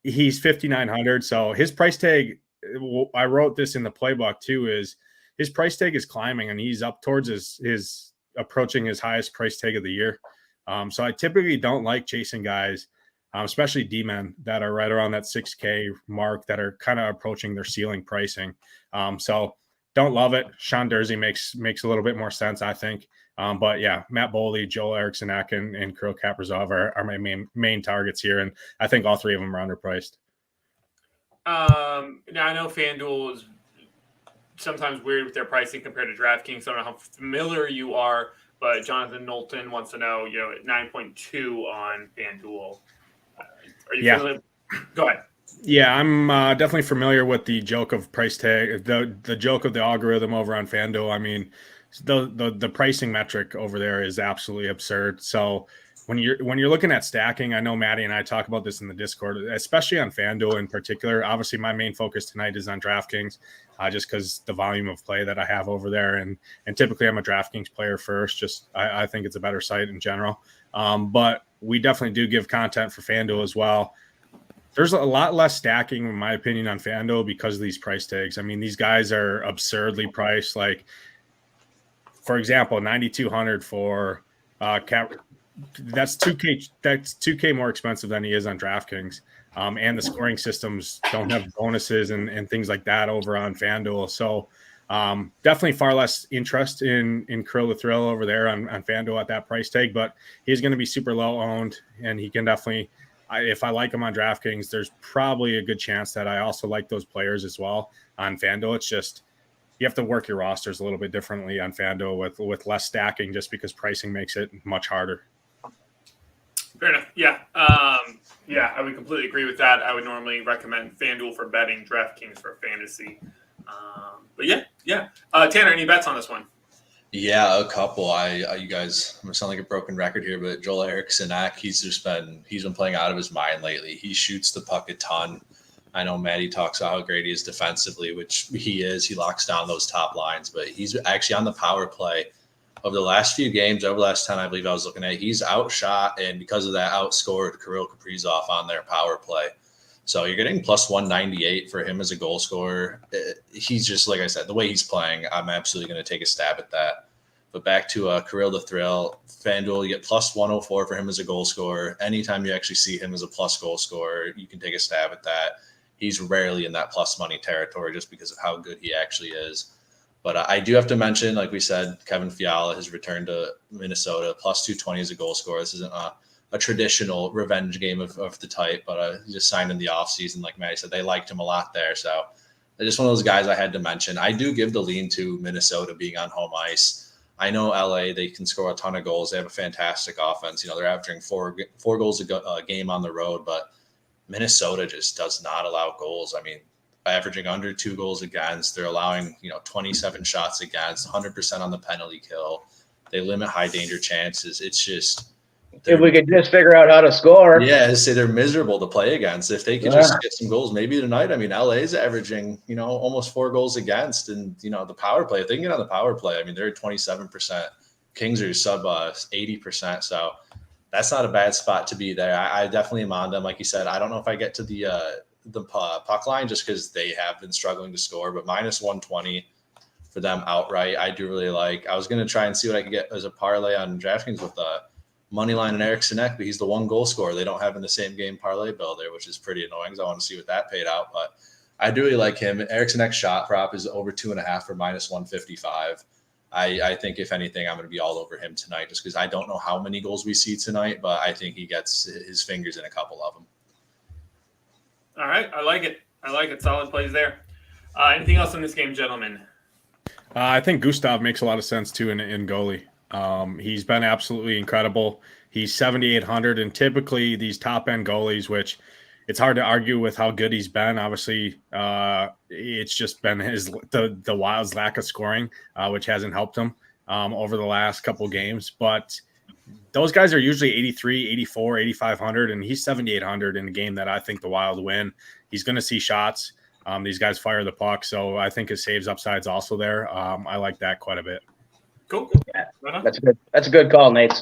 he's 5,900, so his price tag. I wrote this in the playbook too. Is his price tag is climbing, and he's up towards his approaching his highest price tag of the year. So I typically don't like chasing guys, especially D-men that are right around that 6K mark that are kind of approaching their ceiling pricing. So don't love it. Sean Dursey makes a little bit more sense, I think. But yeah, Matt Boldy, Joel Eriksson Ek, and Kirill Kaprizov are my main targets here. And I think all three of them are underpriced. Now I know FanDuel is sometimes weird with their pricing compared to DraftKings. I don't know how familiar you are, but Jonathan Knowlton wants to know, 9.2 on FanDuel. Are you familiar? Go ahead. Yeah, I'm definitely familiar with the joke of price tag, the joke of the algorithm over on FanDuel. I mean, the pricing metric over there is absolutely absurd. So when you're looking at stacking, I know Matty and I talk about this in the Discord, especially on FanDuel in particular. Obviously, my main focus tonight is on DraftKings, just because the volume of play that I have over there, and typically I'm a DraftKings player first. Just I think it's a better site in general. But we definitely do give content for FanDuel as well. There's a lot less stacking, in my opinion, on FanDuel because of these price tags. I mean, these guys are absurdly priced. Like, for example, 9,200 for Cap. That's 2K. That's 2K more expensive than he is on DraftKings. And the scoring systems don't have bonuses and things like that over on FanDuel. So definitely far less interest in Kirill the Thrill over there on FanDuel at that price tag, but he's going to be super low owned, and he can definitely, if I like him on DraftKings, there's probably a good chance that I also like those players as well on FanDuel. It's just you have to work your rosters a little bit differently on FanDuel with less stacking, just because pricing makes it much harder. Fair enough. Yeah. I would completely agree with that. I would normally recommend FanDuel for betting, DraftKings for fantasy. But yeah. Tanner, any bets on this one? Yeah, a couple. You guys, I'm gonna sound like a broken record here, but Joel Eriksson Ek, he's been playing out of his mind lately. He shoots the puck a ton. I know Matty talks about how great he is defensively, which he is. He locks down those top lines, but he's actually on the power play. Over the last few games, over the last 10, I believe I was looking at, he's outshot, and because of that, outscored Kirill Kaprizov on their power play. So you're getting plus 198 for him as a goal scorer. He's just, like I said, the way he's playing, I'm absolutely going to take a stab at that. But back to Kirill the Thrill, FanDuel, you get plus 104 for him as a goal scorer. Anytime you actually see him as a plus goal scorer, you can take a stab at that. He's rarely in that plus money territory just because of how good he actually is. But I do have to mention, like we said, Kevin Fiala has returned to Minnesota, plus 220 as a goal scorer. This isn't a traditional revenge game of the type, but he just signed in the offseason. Like Matty said, they liked him a lot there. So just one of those guys I had to mention. I do give the lean to Minnesota being on home ice. I know LA, they can score a ton of goals. They have a fantastic offense. They're averaging four goals a game on the road, but Minnesota just does not allow goals. I mean, averaging under 2 goals against. They're allowing, 27 shots against, 100% on the penalty kill. They limit high danger chances. It's just, If we could just figure out how to score. Yeah, I say they're miserable to play against. If they could just get some goals, maybe tonight. I mean, LA's averaging, almost 4 goals against, and the power play. If they can get on the power play, I mean, they're at 27%. Kings are sub 80%. So that's not a bad spot to be there. I definitely am on them. Like you said, I don't know if I get to the puck line just because they have been struggling to score, but minus 120 for them outright, I do really like. I was going to try and see what I could get as a parlay on DraftKings with money line and Eric Sinek, but he's the 1 goal scorer. They don't have in the same game parlay builder, which is pretty annoying. So I want to see what that paid out, but I do really like him. Eric Sinek's shot prop is over 2.5 for minus 155. I think if anything, I'm going to be all over him tonight just because I don't know how many goals we see tonight, but I think he gets his fingers in a couple of them. All right. I like it. Solid plays there. Anything else in this game, gentlemen? I think Gustav makes a lot of sense too in goalie. He's been absolutely incredible. He's 7,800, and typically these top end goalies, which it's hard to argue with how good he's been. Obviously, it's just been the Wild's lack of scoring, which hasn't helped him over the last couple games. But those guys are usually 83, 84, 8,500, and he's 7,800 in a game that I think the Wild win. He's going to see shots. These guys fire the puck, so I think his saves upside's also there. I like that quite a bit. Cool. Yeah, that's a good call, Nate.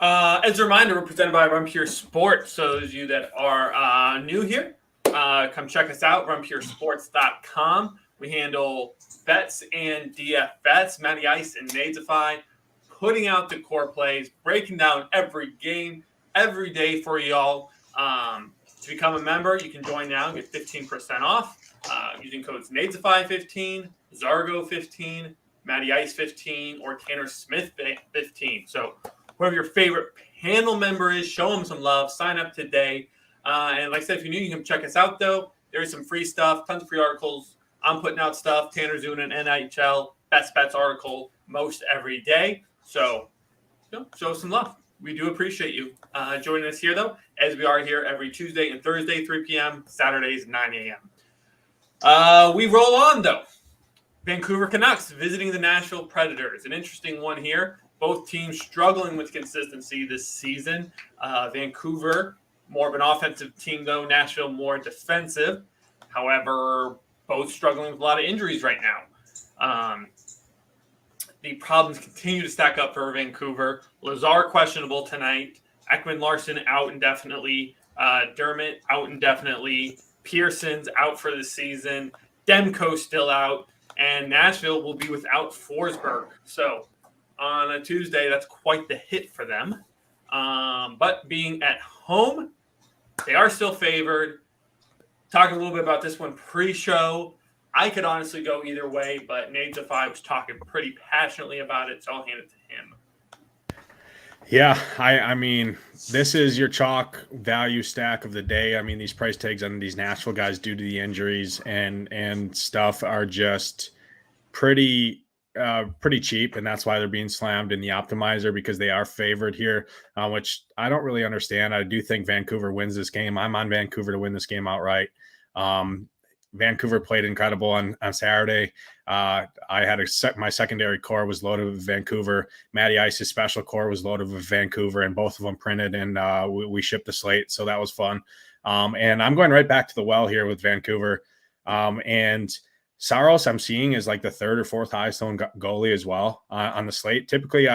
As a reminder, we're presented by Run Pure Sports. So those of you that are new here, come check us out, runpuresports.com. We handle bets and DFS, Matty Ice and Nadesify, putting out the core plays, breaking down every game, every day for y'all. To become a member, you can join now and get 15% off using codes Nadesify15, Zargo15, Matty Ice 15, or Tanner Smith 15. So whoever your favorite panel member is, show them some love. Sign up today. And like I said, if you're new, you can check us out, though. There's some free stuff, tons of free articles. I'm putting out stuff. Tanner's doing an NHL Best Bets article most every day. So show some love. We do appreciate you joining us here, though, as we are here every Tuesday and Thursday, 3 p.m., Saturdays, 9 a.m. We roll on, though. Vancouver Canucks visiting the Nashville Predators. An interesting one here. Both teams struggling with consistency this season. Vancouver, more of an offensive team, though. Nashville, more defensive. However, both struggling with a lot of injuries right now. The problems continue to stack up for Vancouver. Lazar questionable tonight. Ekman-Larsson out indefinitely. Dermott out indefinitely. Pearson's out for the season. Demko still out. And Nashville will be without Forsberg. So on a Tuesday, that's quite the hit for them. But being at home, they are still favored. Talking a little bit about this one pre-show. I could honestly go either way, but Nadesify was talking pretty passionately about it, so I'll hand it to him. Yeah, I mean, this is your chalk value stack of the day. I mean, these price tags on these Nashville guys due to the injuries and stuff are just pretty cheap, and that's why they're being slammed in the optimizer because they are favored here, which I don't really understand. I do think Vancouver wins this game. I'm on Vancouver to win this game outright. Vancouver played incredible on Saturday. I had my secondary core was loaded with Vancouver. Matty Ice's special core was loaded with Vancouver, and both of them printed, and we shipped the slate, so that was fun. And I'm going right back to the well here with Vancouver. And Saros I'm seeing is like the 3rd or 4th highest owned goalie as well on the slate. Typically,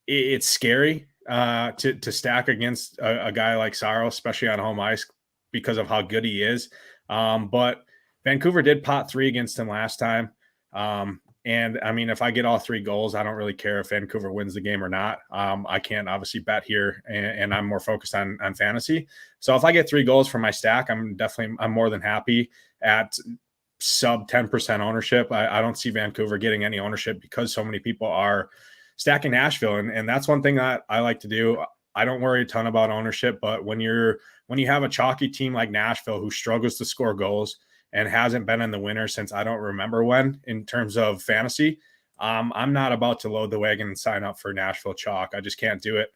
it's scary to stack against a guy like Saros, especially on home ice, because of how good he is. But Vancouver did pot 3 against him last time. And I mean, if I get all 3 goals, I don't really care if Vancouver wins the game or not. I can't obviously bet here, and I'm more focused on fantasy. So if I get 3 goals from my stack, I'm more than happy at sub 10% ownership. I don't see Vancouver getting any ownership because so many people are stacking Nashville. And that's one thing that I like to do. I don't worry a ton about ownership, but when you have a chalky team like Nashville who struggles to score goals and hasn't been in the winner since I don't remember when in terms of fantasy, I'm not about to load the wagon and sign up for Nashville chalk. I just can't do it.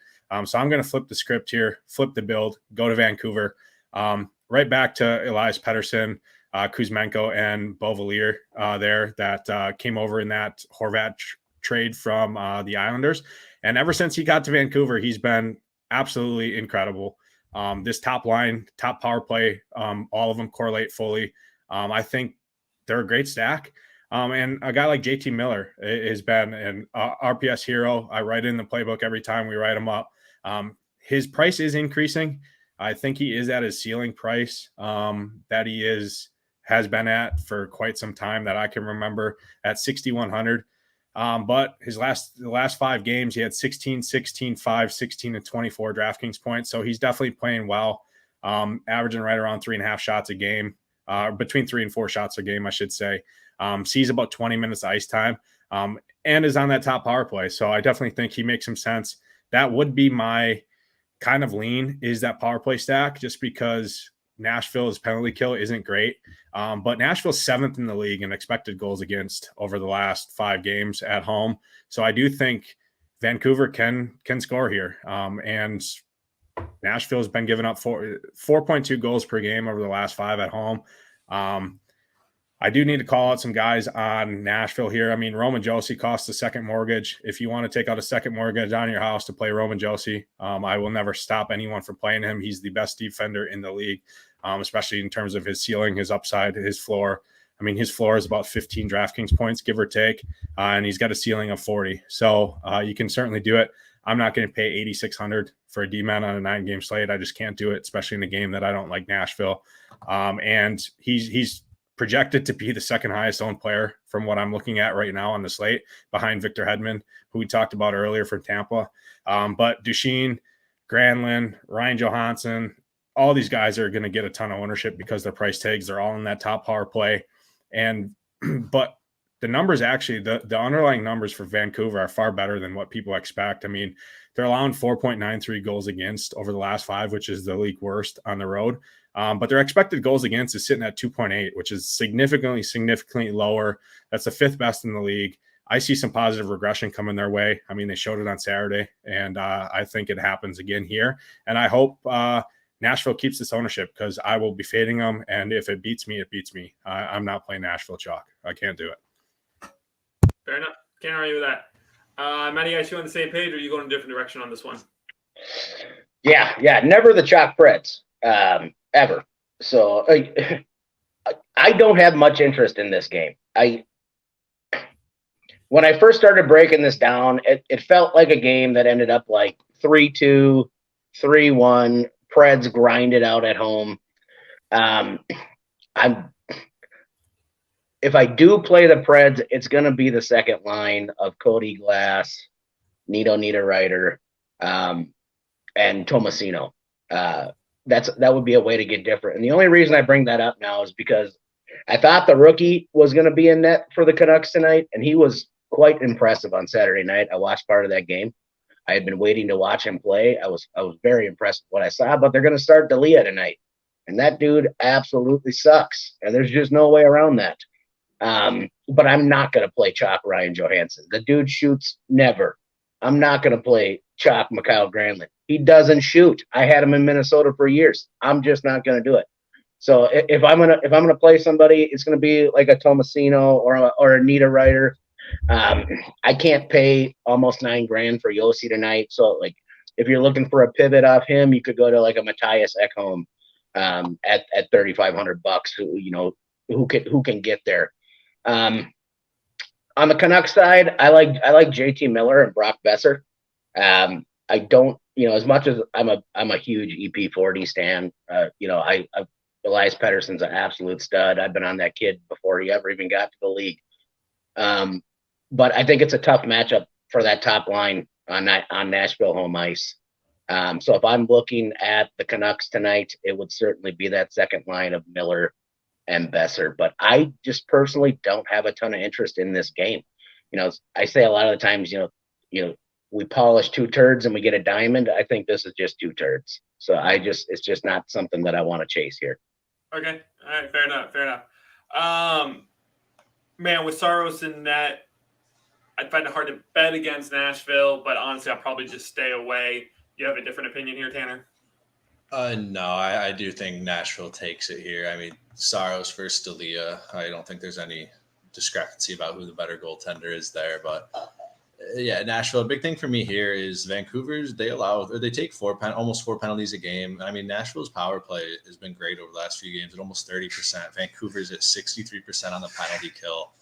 So I'm going to flip the script here, flip the build, go to Vancouver, right back to Elias Pettersson, Kuzmenko, and Beauvillier there that came over in that Horvat trade from the Islanders. And ever since he got to Vancouver, he's been absolutely incredible. This top line, top power play, all of them correlate fully. I think they're a great stack. And a guy like JT Miller has been an RPS hero. I write in the playbook every time we write him up. His price is increasing. I think he is at his ceiling price that he has been at for quite some time that I can remember at 6,100. But the last 5 games, he had 16, 16, 5, 16, and 24 DraftKings points. So he's definitely playing well, averaging right around 3.5 shots a game, between 3 and 4 shots a game, I should say. Sees about 20 minutes ice time, and is on that top power play. So I definitely think he makes some sense. That would be my kind of lean, is that power play stack, just because Nashville's penalty kill isn't great. But Nashville's 7th in the league in expected goals against over the last 5 games at home. So I do think Vancouver can score here. And Nashville's been giving up 4.2 goals per game over the last 5 at home. I do need to call out some guys on Nashville here. I mean, Roman Josi costs a second mortgage. If you want to take out a second mortgage on your house to play Roman Josi, I will never stop anyone from playing him. He's the best defender in the league, especially in terms of his ceiling, his upside, his floor. I mean, his floor is about 15 DraftKings points, give or take, and he's got a ceiling of 40. So you can certainly do it. I'm not going to pay $8,600 for a D-man on a 9-game slate. I just can't do it, especially in a game that I don't like, Nashville. And he's projected to be the second highest owned player from what I'm looking at right now on the slate, behind Victor Hedman, who we talked about earlier from Tampa. But Duchene, Granlund, Ryan Johansson, all these guys are going to get a ton of ownership because their price tags, they're all in that top power play. And, but the numbers actually, the underlying numbers for Vancouver are far better than what people expect. I mean, they're allowing 4.93 goals against over the last 5, which is the league worst on the road. But their expected goals against is sitting at 2.8, which is significantly lower. That's the 5th best in the league. I see some positive regression coming their way. I mean, they showed it on Saturday, and I think it happens again here. And I hope Nashville keeps this ownership, because I will be fading them. And if it beats me, it beats me. I'm not playing Nashville chalk. I can't do it. Fair enough. Can't argue with that. Matty, you guys on the same page, or are you going a different direction on this one? Yeah. Never the chalk Preds. Ever. So I don't have much interest in this game. When I first started breaking this down, it felt like a game that ended up like 3-2, 3-1. Preds grinded out at home. If I do play the Preds, it's going to be the second line of Cody Glass, Nito Niederreiter, and Tomasino. That would be a way to get different. And the only reason I bring that up now is because I thought the rookie was going to be in net for the Canucks tonight, and he was quite impressive on Saturday night. I watched part of that game. I had been waiting to watch him play. I was very impressed with what I saw, but they're going to start D'Elia tonight, and that dude absolutely sucks, and there's just no way around that. But I'm not going to play chalk Ryan Johansson. The dude shoots never. I'm not going to play chalk Mikael Granlund. He doesn't shoot. I had him in Minnesota for years. I'm just not going to do it. So if I'm gonna play somebody, it's going to be like a Tomasino or a Niederreiter. I can't pay almost $9,000 for Yossi tonight. So like, if you're looking for a pivot off him, you could go to like a Matthias Ekholm at $3,500. Who can get there. On the Canucks side, I like JT Miller and Brock Besser. I don't, as much as I'm a huge EP40 stan, Elias Pettersson's an absolute stud. I've been on that kid before he ever even got to the league. But I think it's a tough matchup for that top line on Nashville home ice. So if I'm looking at the Canucks tonight, it would certainly be that second line of Miller and Besser. But I just personally don't have a ton of interest in this game. I say a lot of the times, we polish 2 turds and we get a diamond. I think this is just 2 turds. So it's just not something that I want to chase here. Okay. All right. Fair enough. Man, with Saros in net, I'd find it hard to bet against Nashville, but honestly, I'll probably just stay away. You have a different opinion here, Tanner? No, I do think Nashville takes it here. I mean, Saros versus D'Elia. I don't think there's any discrepancy about who the better goaltender is there, but Yeah, Nashville. A big thing for me here is Vancouver's. They take almost four penalties a game. I mean, Nashville's power play has been great over the last few games at almost 30%. Vancouver's at 63% on the penalty kill.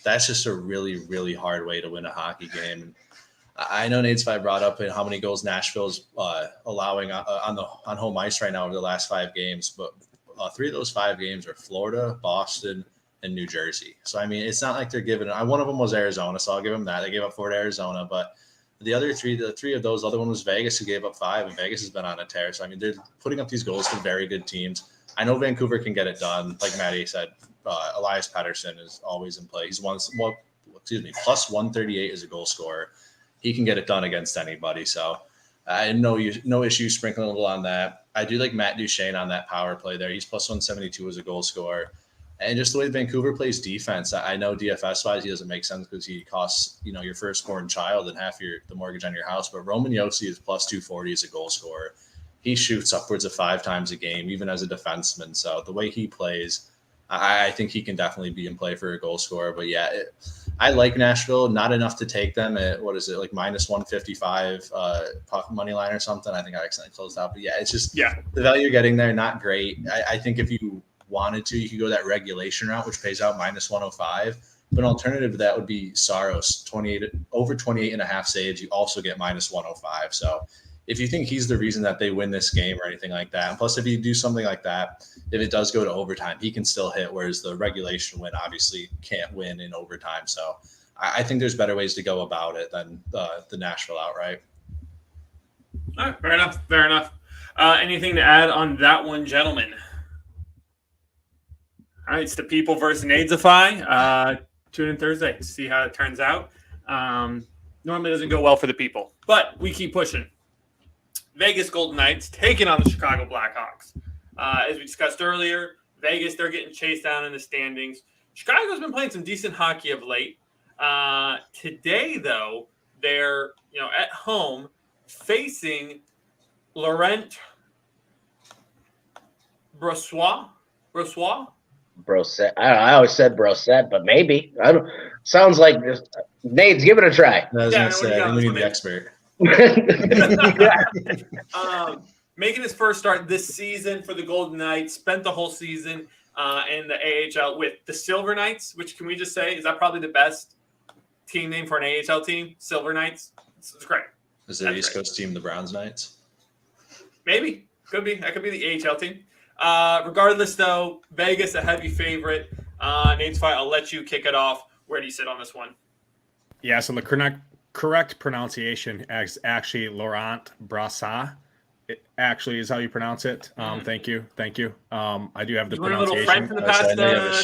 That's just a really, really hard way to win a hockey game. And I know Nate's brought up how many goals Nashville's allowing on home ice right now over the last 5 games, but 3 of those 5 games are Florida, Boston, and New Jersey. So, I mean, it's not like they're giving – one of them was Arizona, so I'll give them that. They gave up 4 to Arizona. But the other 3 of those, the other one was Vegas, who gave up 5, and Vegas has been on a tear. So, I mean, they're putting up these goals for very good teams. I know Vancouver can get it done. Like Matty said, Elias Pettersson is always in play. He's plus 138 as a goal scorer. He can get it done against anybody. So, no issue sprinkling a little on that. I do like Matt Duchene on that power play there. He's plus 172 as a goal scorer. And just the way Vancouver plays defense, I know DFS-wise he doesn't make sense because he costs, your firstborn child and half the mortgage on your house. But Roman Josi is plus 240 as a goal scorer. He shoots upwards of 5 times a game, even as a defenseman. So the way he plays, I think he can definitely be in play for a goal scorer. But yeah, I like Nashville. Not enough to take them at, like minus 155 puck money line or something. I think I accidentally closed out. But yeah, it's just the value you're getting there, not great. I think if you wanted to, you could go that regulation route, which pays out minus 105. But an alternative to that would be Saros, over 28 and a half saves. You also get minus 105. So if you think he's the reason that they win this game or anything like that, and plus if you do something like that, if it does go to overtime, he can still hit, whereas the regulation win obviously can't win in overtime. So I think there's better ways to go about it than the Nashville outright. All right, fair enough. Anything to add on that one, gentlemen? All right, it's the people versus Nadesify. Tune in Thursday to see how it turns out. Normally doesn't go well for the people, but we keep pushing. Vegas Golden Knights taking on the Chicago Blackhawks. As we discussed earlier, Vegas, they're getting chased down in the standings. Chicago's been playing some decent hockey of late. Today, though, they're at home facing Laurent Brossoit. Brosset. I always said Brosset, but maybe. I don't. Sounds like this. Nate's, give it a try. I was going to say, I think we need the expert. Making his first start this season for the Golden Knights, spent the whole season in the AHL with the Silver Knights, which can we just say, is that probably the best team name for an AHL team? Silver Knights. It's great. Is the East Coast team the Browns Knights? Maybe. Could be. That could be the AHL team. Regardless, though, Vegas a heavy favorite. Nate's fight. I'll let you kick it off. Where do you sit on this one? Yeah, so the correct pronunciation is actually Laurent Brossoit. It actually is how you pronounce it. Thank you. I do have the pronunciation. A little French in the past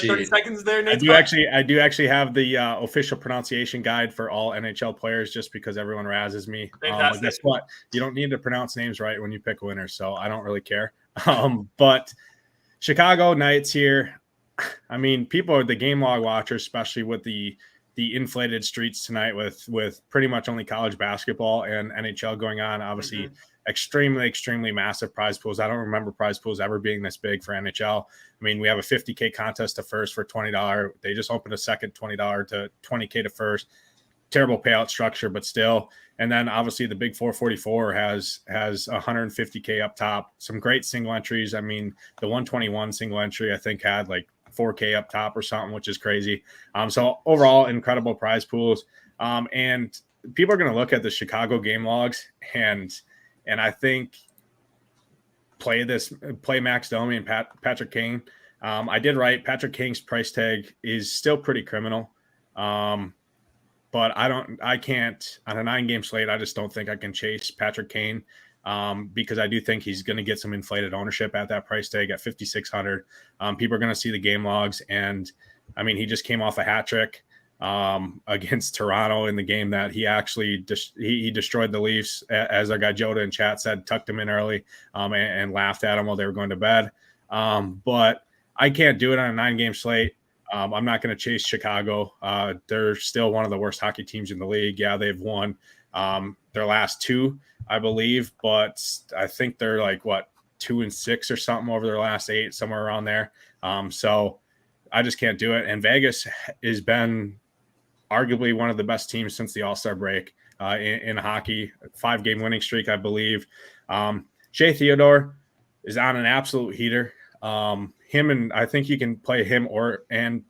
30 seconds there, Nate. I do actually have the official pronunciation guide for all NHL players, just because everyone razzes me. But guess what? You don't need to pronounce names right when you pick winners, so I don't really care. But Chicago Knights here. I mean, people are the game log watchers, especially with the inflated streets tonight with pretty much only college basketball and NHL going on. Obviously, extremely massive prize pools. I don't remember prize pools ever being this big for NHL. I mean, we have a $50K contest to first for $20. They just opened a second $20 to $20K to first. Terrible payout structure, but still. And then obviously the big 444 has 150K up top. Some great single entries. I mean, the 121 single entry I think had like 4K up top or something, which is crazy. So overall, incredible prize pools. And people are going to look at the Chicago game logs and I think play Max Domi and Patrick Kane. I did write Patrick Kane's price tag is still pretty criminal. But I can't on a 9-game slate. I just don't think I can chase Patrick Kane because I do think he's going to get some inflated ownership at that price tag at 5,600. People are going to see the game logs, and I mean, he just came off a hat trick against Toronto in the game that he actually he destroyed the Leafs, as our guy Joda in chat said, tucked him in early and laughed at him while they were going to bed. But I can't do it on a 9-game slate. I'm not going to chase Chicago. They're still one of the worst hockey teams in the league. Yeah, they've won their last 2, I believe, but I think they're like 2-6 or something over their last 8, somewhere around there. So I just can't do it. And Vegas has been arguably one of the best teams since the All-Star break in hockey. 5-game winning streak, I believe. Shea Theodore is on an absolute heater. Him and I think you can play him and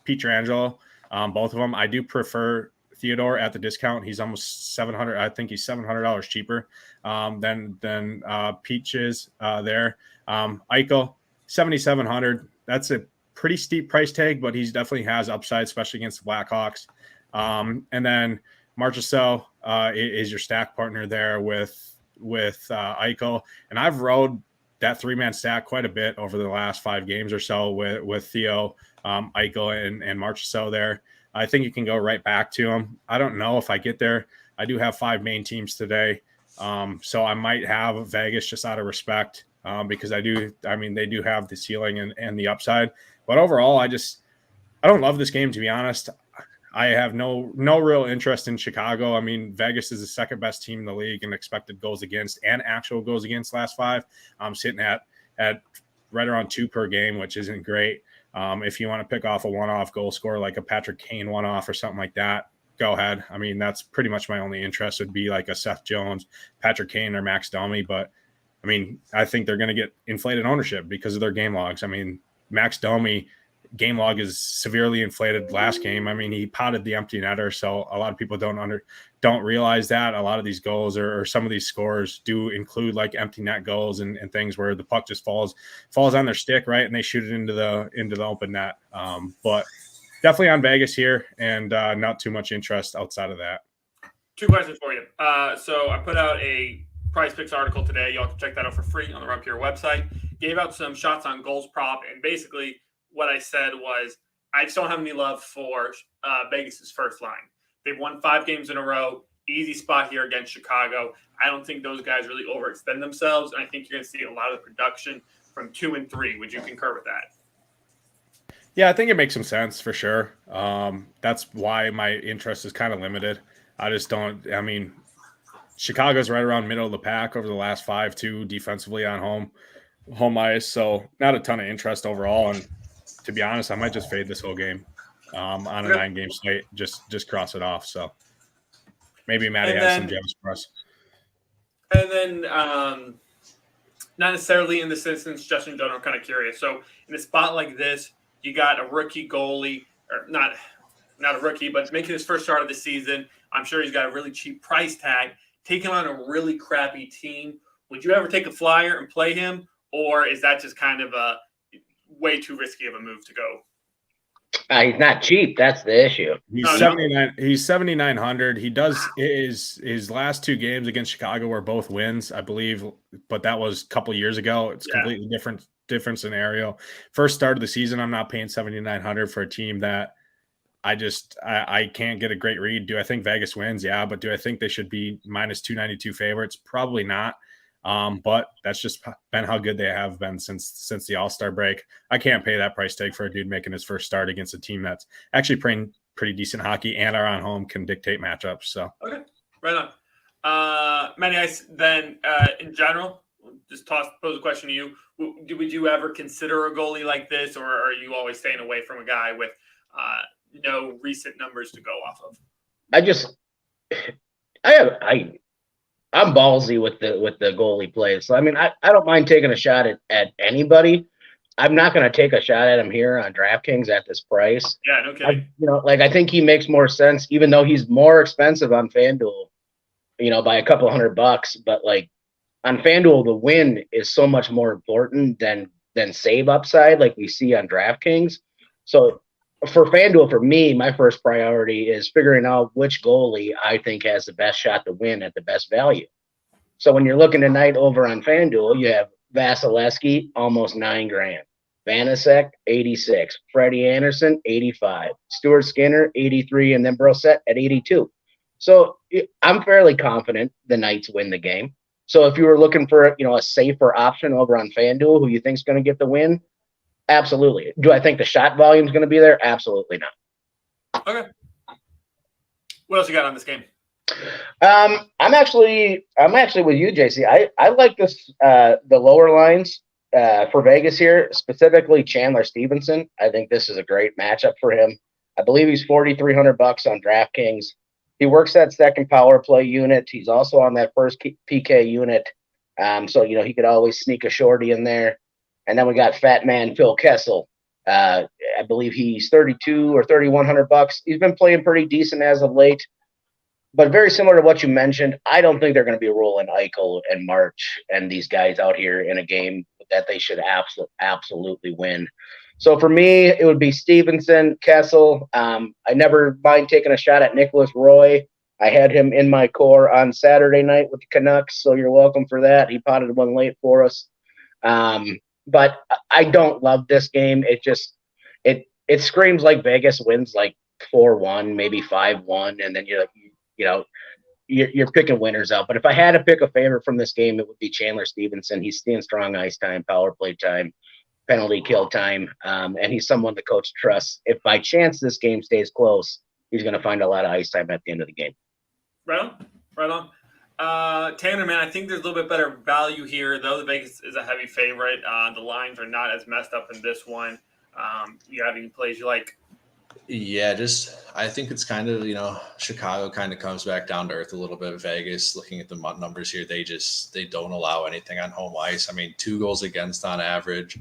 Pietrangelo, both of them. I do prefer Theodore at the discount. He's almost $700. I think he's $700 cheaper than Peach is there. Eichel, $7,700. That's a pretty steep price tag, but he definitely has upside, especially against the Blackhawks. And then Marchessault is your stack partner there with Eichel. And I've rode that 3-man stack quite a bit over the last 5 games or so with Theo, Eichel, and Marchessault there. I think you can go right back to him. I don't know if I get there. I do have 5 main teams today. So I might have Vegas just out of respect because they do have the ceiling and the upside. But overall, I don't love this game, to be honest. I have no real interest in Chicago. I mean, Vegas is the second best team in the league in expected goals against and actual goals against last 5. I'm sitting at right around 2 per game, which isn't great. If you want to pick off a one-off goal scorer like a Patrick Kane one-off or something like that, go ahead. I mean, that's pretty much my only interest would be like a Seth Jones, Patrick Kane, or Max Domi. But, I mean, I think they're going to get inflated ownership because of their game logs. I mean, Max Domi game log is severely inflated last game. I mean, he potted the empty netter, so a lot of people don't realize that a lot of these goals or some of these scores do include like empty net goals and things where the puck just falls on their stick, right, and they shoot it into the open net. But definitely on Vegas here, and not too much interest outside of that. 2 questions for you. So I put out a Prize Picks article today. Y'all can check that out for free on the Run Pure website. Gave out some shots on goals prop, and basically what I said was I just don't have any love for Vegas's first line. They've won 5 games in a row. Easy spot here against Chicago. I don't think those guys really overextend themselves, and I think you're going to see a lot of the production from 2 and 3. Would you concur with that? Yeah, I think it makes some sense for sure. That's why my interest is kind of limited. I just don't. I mean, Chicago's right around middle of the pack over the last 5 too, defensively on home ice. So not a ton of interest overall. And to be honest, I might just fade this whole game on a 9-game slate. Just cross it off. So maybe Matty has some gems for us. And then not necessarily in this instance, just in general, kind of curious. So in a spot like this, you got a rookie goalie, or not a rookie, but making his first start of the season. I'm sure he's got a really cheap price tag. Taking on a really crappy team. Would you ever take a flyer and play him, or is that just kind of a way too risky of a move to go? He's not cheap. That's the issue. He's 79. He's 7,900. He does his last 2 games against Chicago were both wins, I believe, but that was a couple years ago. It's completely different scenario. First start of the season, I'm not paying 7,900 for a team that I can't get a great read. Do I think Vegas wins? Yeah, but do I think they should be minus 292 favorites? Probably not. But that's just been how good they have been since the All-Star break. I can't pay that price tag for a dude making his first start against a team that's actually playing pretty decent hockey and are on home, can dictate matchups. So okay, right on. Matty, then in general, just pose a question to you. Would you ever consider a goalie like this, or are you always staying away from a guy with no recent numbers to go off of? I'm ballsy with the goalie plays. So I mean, I don't mind taking a shot at anybody. I'm not going to take a shot at him here on DraftKings at this price. Yeah, no kidding. I think he makes more sense, even though he's more expensive on FanDuel, by a couple $100. But like on FanDuel, the win is so much more important than save upside, like we see on DraftKings. So for FanDuel, for me, my first priority is figuring out which goalie I think has the best shot to win at the best value. So when you're looking tonight over on FanDuel, you have Vasilevsky, almost $9,000. Vanacek, 86. Freddie Anderson, 85. Stuart Skinner, 83. And then Brosset at 82. So I'm fairly confident the Knights win the game. So if you were looking for a safer option over on FanDuel, who you think is going to get the win, absolutely. Do I think the shot volume is going to be there? Absolutely not. Okay. What else you got on this game? I'm actually with you, JC. I like this the lower lines for Vegas here, specifically Chandler Stevenson. I think this is a great matchup for him. I believe he's $4,300 on DraftKings. He works that second power play unit. He's also on that first PK unit. So, he could always sneak a shorty in there. And then we got fat man Phil Kessel. I believe he's $3,200 or $3,100. He's been playing pretty decent as of late. But very similar to what you mentioned, I don't think they're going to be rolling Eichel and March and these guys out here in a game that they should absolutely win. So for me, it would be Stevenson, Kessel. I never mind taking a shot at Nicholas Roy. I had him in my core on Saturday night with the Canucks, so you're welcome for that. He potted one late for us. But I don't love this game. It screams like Vegas wins like 4-1, maybe 5-1, and then you're picking winners out. But if I had to pick a favorite from this game, it would be Chandler Stevenson. He's seeing strong ice time, power play time, penalty kill time, and he's someone the coach trusts. If by chance this game stays close, he's going to find a lot of ice time at the end of the game. Right on. Tanner, man, I think there's a little bit better value here, though. The Vegas is a heavy favorite. The lines are not as messed up in this one. You have any plays you like? Yeah, I think it's kind of, Chicago kind of comes back down to earth a little bit. Vegas, looking at the numbers here, they don't allow anything on home ice. I mean, 2 goals against on average.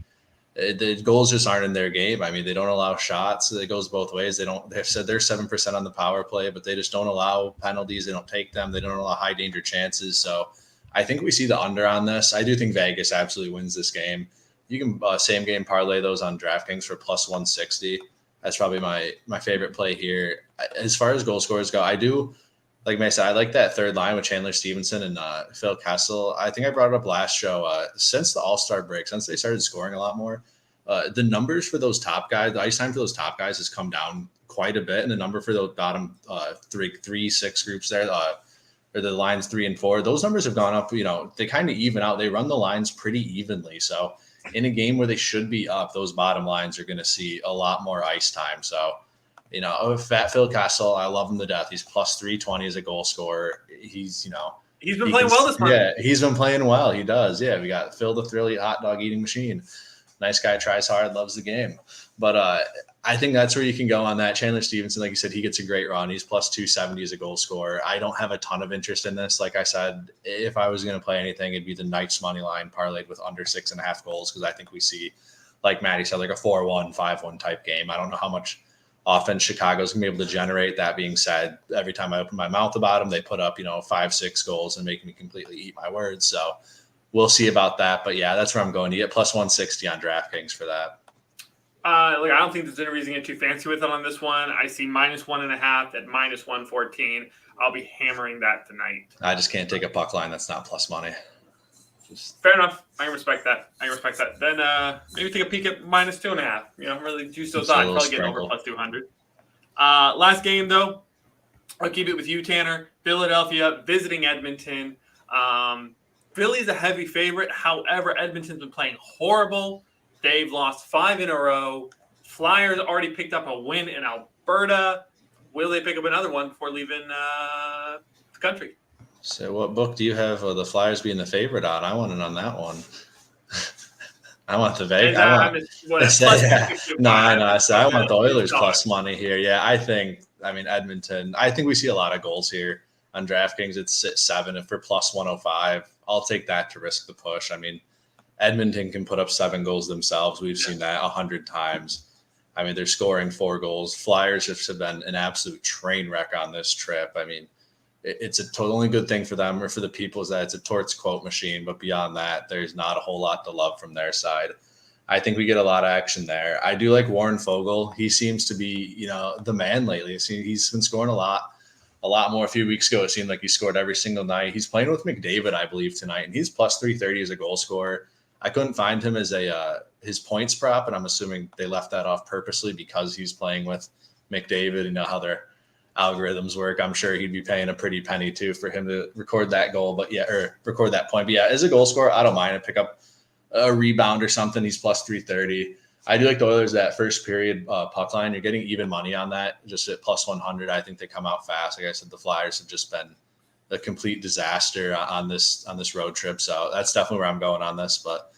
The goals just aren't in their game. I mean, they don't allow shots. It goes both ways. They've said they're 7% on the power play, but they just don't allow penalties. They don't take them. They don't allow high danger chances. So I think we see the under on this. I do think Vegas absolutely wins this game. You can same game parlay those on DraftKings for plus 160. That's probably my favorite play here. As far as goal scorers go, I do, like I said, I like that third line with Chandler Stevenson and Phil Kessel. I think I brought it up last show. Since the All-Star break, since they started scoring a lot more, the numbers for those top guys, the ice time for those top guys has come down quite a bit. And the number for the bottom 3-6 groups there, or the lines 3 and 4, those numbers have gone up. They kind of even out. They run the lines pretty evenly. So in a game where they should be up, those bottom lines are going to see a lot more ice time. So, fat Phil Kessel, I love him to death. He's plus 320 as a goal scorer. He's been playing well this month. Yeah, he's been playing well. He does. Yeah, we got Phil the Thrilly hot dog eating machine. Nice guy, tries hard, loves the game. But I think that's where you can go on that. Chandler Stevenson, like you said, he gets a great run. He's plus 270 as a goal scorer. I don't have a ton of interest in this. Like I said, if I was going to play anything, it'd be the Knights money line parlayed with under 6.5 goals, because I think we see, like Matty said, like a 4-1, 5-1 type game. I don't know how much offense Chicago's going to be able to generate. That being said, every time I open my mouth about them, they put up, 5-6 goals and make me completely eat my words. So we'll see about that. But yeah, that's where I'm going. You get plus 160 on DraftKings for that. I don't think there's any reason to get too fancy with it on this one. I see -1.5 at -114. I'll be hammering that tonight. I just can't take a puck line that's not plus money. Fair enough. I can respect that. Then maybe take a peek at -2.5. Really juice those odds. Probably getting over plus 200. Last game, though, I'll keep it with you, Tanner. Philadelphia visiting Edmonton. Philly's a heavy favorite. However, Edmonton's been playing horrible. They've lost 5 in a row. Flyers already picked up a win in Alberta. Will they pick up another one before leaving the country? So what book do you have the Flyers being the favorite on? I want it on that one. I want the Vegas. I want the Oilers plus money here. Yeah, Edmonton. I think we see a lot of goals here on DraftKings. It's 7 for plus 105. I'll take that to risk the push. Edmonton can put up 7 goals themselves. We've seen that 100 times. They're scoring 4 goals. Flyers have been an absolute train wreck on this trip. It's a totally good thing for them or for the people is that it's a Torts quote machine. But beyond that, there's not a whole lot to love from their side. I think we get a lot of action there. I do like Warren Fogle. He seems to be, the man lately. He's been scoring a lot more. A few weeks ago, it seemed like he scored every single night. He's playing with McDavid, I believe, tonight, and he's plus 330 as a goal scorer. I couldn't find him as his points prop, and I'm assuming they left that off purposely because he's playing with McDavid. You know how their algorithms work. I'm sure he'd be paying a pretty penny too for him to record that goal, record that point. But yeah, as a goal scorer, I don't mind to pick up a rebound or something. He's plus 330. I do like the Oilers that first period puck line. You're getting even money on that, just at plus 100. I think they come out fast. Like I said, the Flyers have just been a complete disaster on this road trip. So that's definitely where I'm going on this. But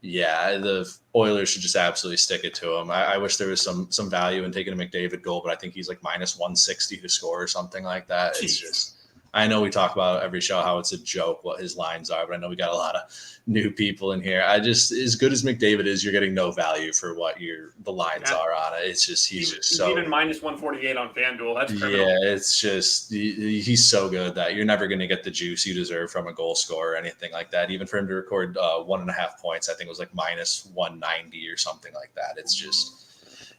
Yeah, the Oilers should just absolutely stick it to him. I wish there was some value in taking a McDavid goal, but I think he's like minus 160 to score or something like that. Jeez. It's just, I know we talk about every show how it's a joke what his lines are, but I know we got a lot of new people in here. As good as McDavid is, you're getting no value for what the lines are on it. It's just he's even minus 148 on FanDuel. That's criminal. Yeah, it's just he's so good that you're never going to get the juice you deserve from a goal scorer or anything like that. Even for him to record 1.5 points, I think it was like minus 190 or something like that.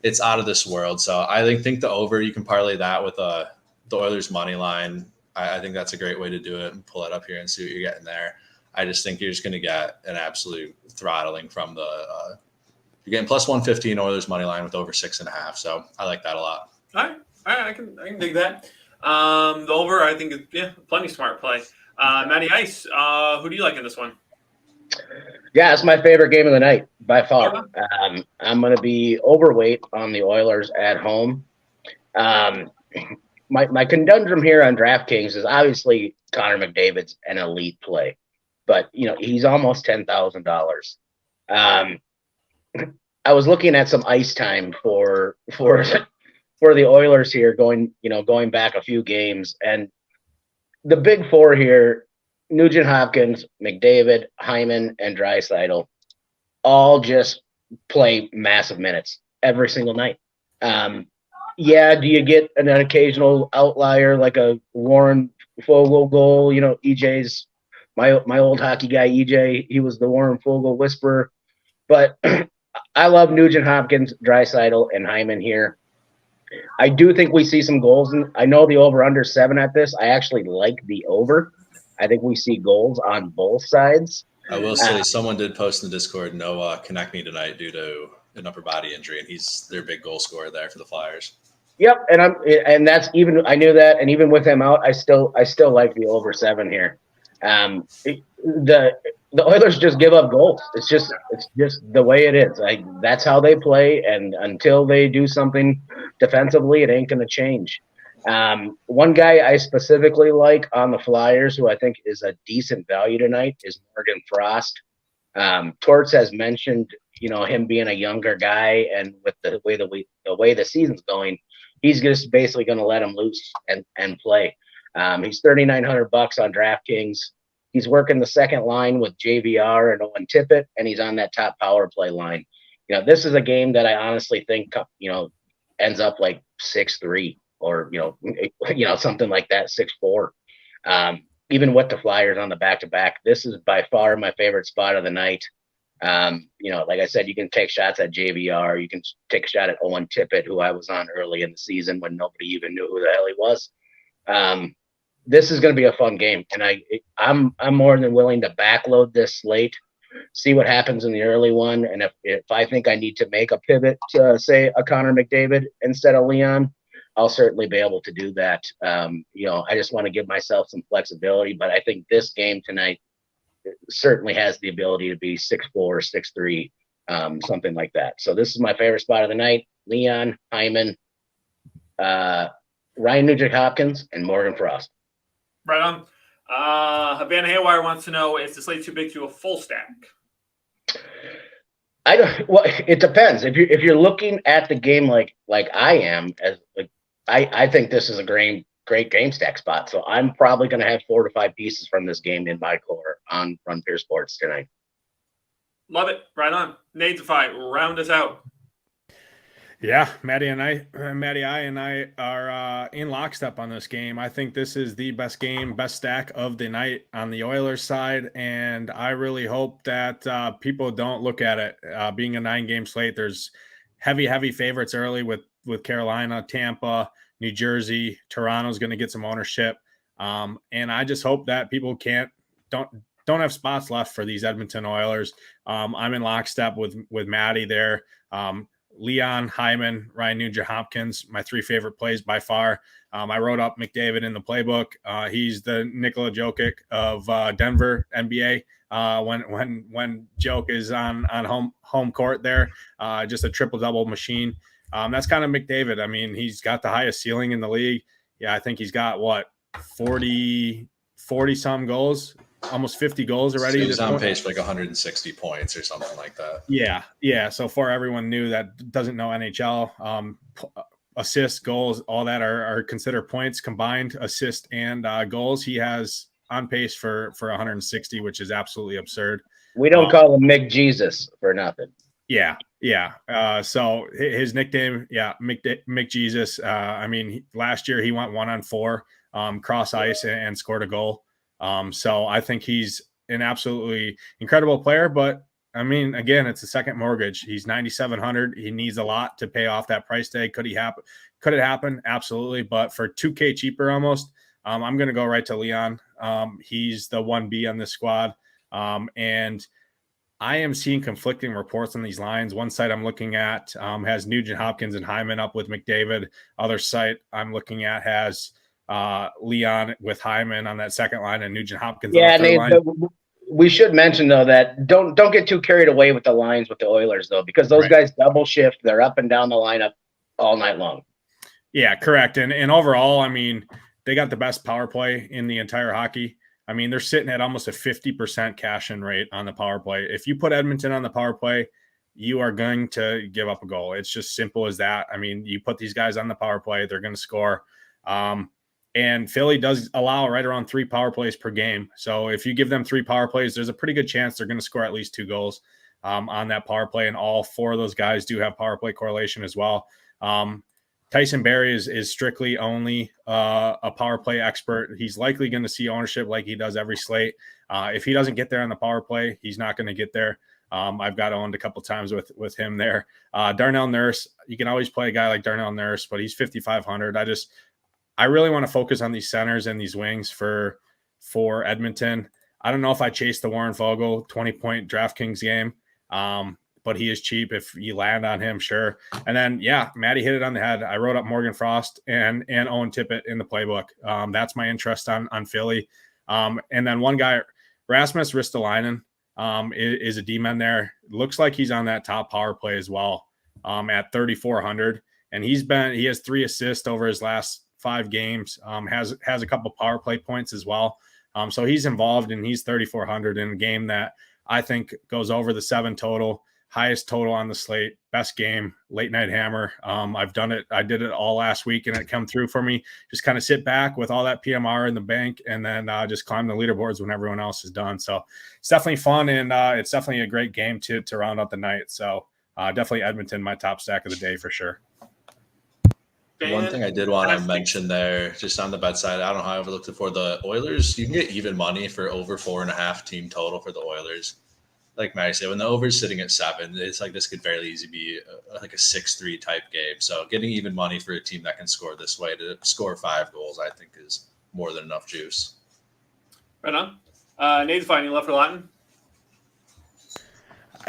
It's out of this world. So I think the over, you can parlay that with the Oilers money line. I think that's a great way to do it and pull it up here and see what you're getting there. I just think you're just going to get an absolute throttling from you're getting plus 115 Oilers money line with over 6.5. So I like that a lot. All right. I can dig that. The over, I think, is plenty smart play. Matty Ice, who do you like in this one? Yeah, it's my favorite game of the night by far. I'm going to be overweight on the Oilers at home. My conundrum here on DraftKings is obviously Connor McDavid's an elite play, but he's almost $10,000. I was looking at some ice time for the Oilers here, going back a few games, and the big four here: Nugent Hopkins, McDavid, Hyman, and Draisaitl, all just play massive minutes every single night. Do you get an occasional outlier like a Warren Fogle goal? EJ's my old hockey guy, EJ. He was the Warren Fogle whisperer. But I love Nugent Hopkins, Draisaitl, and Hyman here. I do think we see some goals. I know the over-under 7 at this. I actually like the over. I think we see goals on both sides. I will say someone did post in the Discord, no Konechny tonight due to an upper body injury, and he's their big goal scorer there for the Flyers. Yep, and that's even, I knew that, and even with him out, I still like the over 7 here. The Oilers just give up goals. It's just the way it is. That's how they play, and until they do something defensively, it ain't going to change. One guy I specifically like on the Flyers, who I think is a decent value tonight, is Morgan Frost. Torts has mentioned, him being a younger guy, and with the way the season's going, he's just basically going to let him loose and play. He's $3,900 on DraftKings. He's working the second line with JVR and Owen Tippett, and he's on that top power play line. This is a game that I honestly think, ends up like 6-3 or, something like that, 6-4. Even with the Flyers on the back-to-back, this is by far my favorite spot of the night. Like I said, you can take shots at JVR. You can take a shot at Owen Tippett, who I was on early in the season when nobody even knew who the hell he was. This is going to be a fun game, and I'm more than willing to backload this slate, see what happens in the early one, and if I think I need to make a pivot to, say, a Connor McDavid instead of Leon, I'll certainly be able to do that. I just want to give myself some flexibility, but I think this game tonight certainly has the ability to be 6-4, 6-3, something like that. So this is my favorite spot of the night: Leon, Hyman, Ryan Nugent-Hopkins, and Morgan Frost. Right on. Havana Haywire wants to know, is the slate too big to a full stack? It depends. If you're looking at the game like I am, I think this is a great game stack spot. So I'm probably going to have 4 to 5 pieces from this game in my core on Run Fear Sports tonight. Love it. Right on. Nadefy, round us out. Yeah, Matty and I are in lockstep on this game. I think this is the best stack of the night on the Oilers side, and I really hope that people don't look at it being a 9-game slate. There's heavy favorites early with Carolina, Tampa, New Jersey. Toronto's going to get some ownership, and I just hope that people don't have spots left for these Edmonton Oilers. I'm in lockstep with Matty there. Leon, Hyman, Ryan Nugent-Hopkins, my 3 favorite plays by far. I wrote up McDavid in the playbook. He's the Nikola Jokic of Denver NBA. When Joke is on home court there, just a triple-double machine. That's kind of McDavid. I mean, he's got the highest ceiling in the league. Yeah, I think he's got 40 some goals almost 50 goals already. So he's on pace for like 160 points or something like that. Yeah. So far, everyone knew that doesn't know NHL. Assists, goals, all that are considered points combined, assist and goals. He has on pace for 160, which is absolutely absurd. We don't call him Mick Jesus for nothing. Yeah. So his nickname, Mick Jesus. I mean, last year he went 1-on-4 cross ice and scored a goal. So I think he's an absolutely incredible player. But I mean, again, it's a second mortgage. He's 9,700. He needs a lot to pay off that price tag. Could it happen? Absolutely. But for $2K cheaper almost, I'm going to go right to Leon. He's the 1B on this squad. And I am seeing conflicting reports on these lines. One site I'm looking at has Nugent Hopkins and Hyman up with McDavid. Other site I'm looking at has Leon with Hyman on that second line and Nugent Hopkins on the third line. We should mention though that don't get too carried away with the lines with the Oilers though, because those guys double shift. They're up and down the lineup all night long. Yeah, correct. And overall, I mean, they got the best power play in the entire hockey. I mean, they're sitting at almost a 50% cash-in rate on the power play. If you put Edmonton on the power play, you are going to give up a goal. It's just simple as that. I mean, you put these guys on the power play, they're going to score. And Philly does allow right around 3 power plays per game. So if you give them 3 power plays, there's a pretty good chance they're going to score at least 2 goals on that power play. And all 4 of those guys do have power play correlation as well. Tyson Barrie is strictly only a power play expert. He's likely going to see ownership like he does every slate. If he doesn't get there on the power play, he's not going to get there. I've got owned a couple times with him there. Darnell Nurse, you can always play a guy like Darnell Nurse, but he's 5,500. I really want to focus on these centers and these wings for Edmonton. I don't know if I chase the Warren Fogle 20-point DraftKings game, but he is cheap if you land on him, sure. And then, Matty hit it on the head. I wrote up Morgan Frost and Owen Tippett in the playbook. That's my interest on Philly. And then one guy, Rasmus Ristolainen, is a D-man there. Looks like he's on that top power play as well at 3,400. And he has 3 assists over his last 5 games, has a couple power play points as well. So he's involved and he's 3,400 in a game that I think goes over the 7 total, highest total on the slate, best game, late night hammer. I've done it. I did it all last week and it come through for me. Just kind of sit back with all that PMR in the bank and then just climb the leaderboards when everyone else is done. So it's definitely fun and it's definitely a great game to round out the night. So definitely Edmonton, my top stack of the day for sure. One thing I did want to mention there, just on the bet side, I don't know how I overlooked it for the Oilers. You can get even money for over 4.5 team total for the Oilers. Like Matty said, when the over is sitting at 7, it's like this could very easily be like a 6-3 type game. So getting even money for a team that can score this way to score 5 goals, I think is more than enough juice. Right on. Nate's fine. You left for Latin?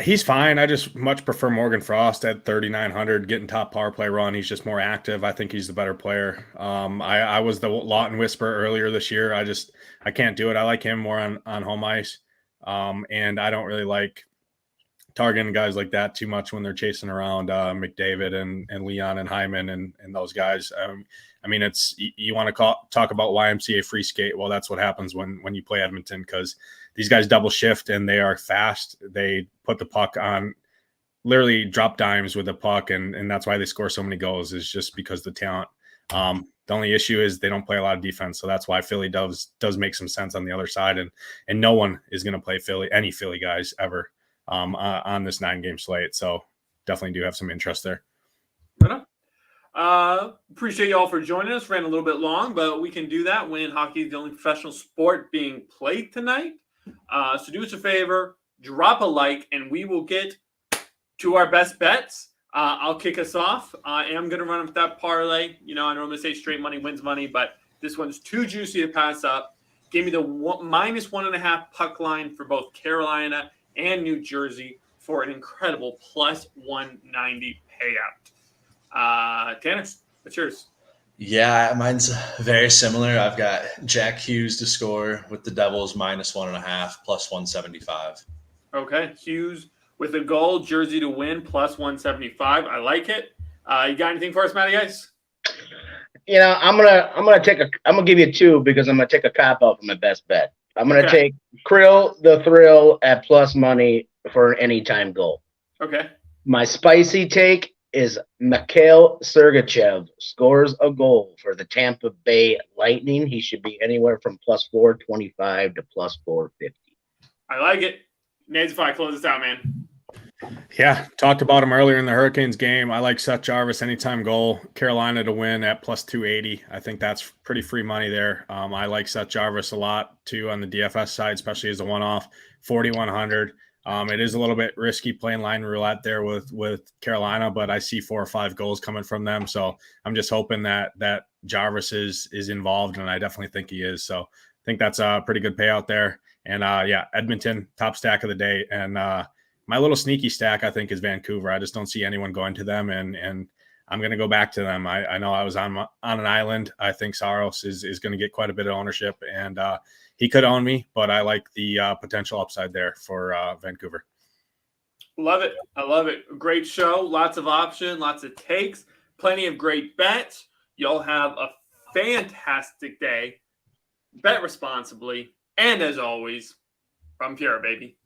He's fine. I just much prefer Morgan Frost at 3,900, getting top power play run. He's just more active. I think he's the better player. I was the Lawton Whisperer earlier this year. I can't do it. I like him more on home ice. And I don't really like targeting guys like that too much when they're chasing around McDavid and Leon and Hyman and those guys. I mean, it's you want to talk about YMCA free skate. Well, that's what happens when you play Edmonton because these guys double shift and they are fast. They put the puck on, literally drop dimes with the puck, and that's why they score so many goals is just because the talent. The only issue is they don't play a lot of defense, so that's why Philly does make some sense on the other side, and no one is going to play any Philly guys ever on this 9-game slate. So definitely do have some interest there. Right on. Appreciate y'all for joining us. Ran a little bit long, but we can do that when hockey is the only professional sport being played tonight. So do us a favor, drop a like, and we will get to our best bets. I'll kick us off. I am going to run up that parlay. I normally say straight money wins money, but this one's too juicy to pass up. Give me the -1.5 puck line for both Carolina and New Jersey for an incredible +190 payout. Tanner, what's yours? Yeah, mine's very similar. I've got Jack Hughes to score with the Devils -1.5 +175. Okay, Hughes with a goal, Jersey to win +175. I like it. You got anything for us, Matty guys? I'm gonna give you 2 because I'm gonna take a cop out for my best bet. I'm going to Okay. take Krill the Thrill at plus money for an anytime goal. Okay. My spicy take is Mikhail Sergachev scores a goal for the Tampa Bay Lightning. He should be anywhere from plus 425 to plus 450. I like it. Nate's fine. Close this out, man. Yeah, talked about him earlier in the Hurricanes game. I like Seth Jarvis anytime goal. Carolina to win at plus 280. I think that's pretty free money there. I like Seth Jarvis a lot too on the DFS side, especially as a one-off 4,100. It is a little bit risky playing line roulette there with Carolina, but I see 4 or 5 goals coming from them. So I'm just hoping that Jarvis is involved, and I definitely think he is. So I think that's a pretty good payout there. And yeah, Edmonton, top stack of the day. And my little sneaky stack, I think, is Vancouver. I just don't see anyone going to them, and I'm going to go back to them. I know I was on an island. I think Saros is going to get quite a bit of ownership, and he could own me, but I like the potential upside there for Vancouver. Love it. I love it. Great show. Lots of options, lots of takes, plenty of great bets. Y'all have a fantastic day. Bet responsibly. And as always, from Pure, baby.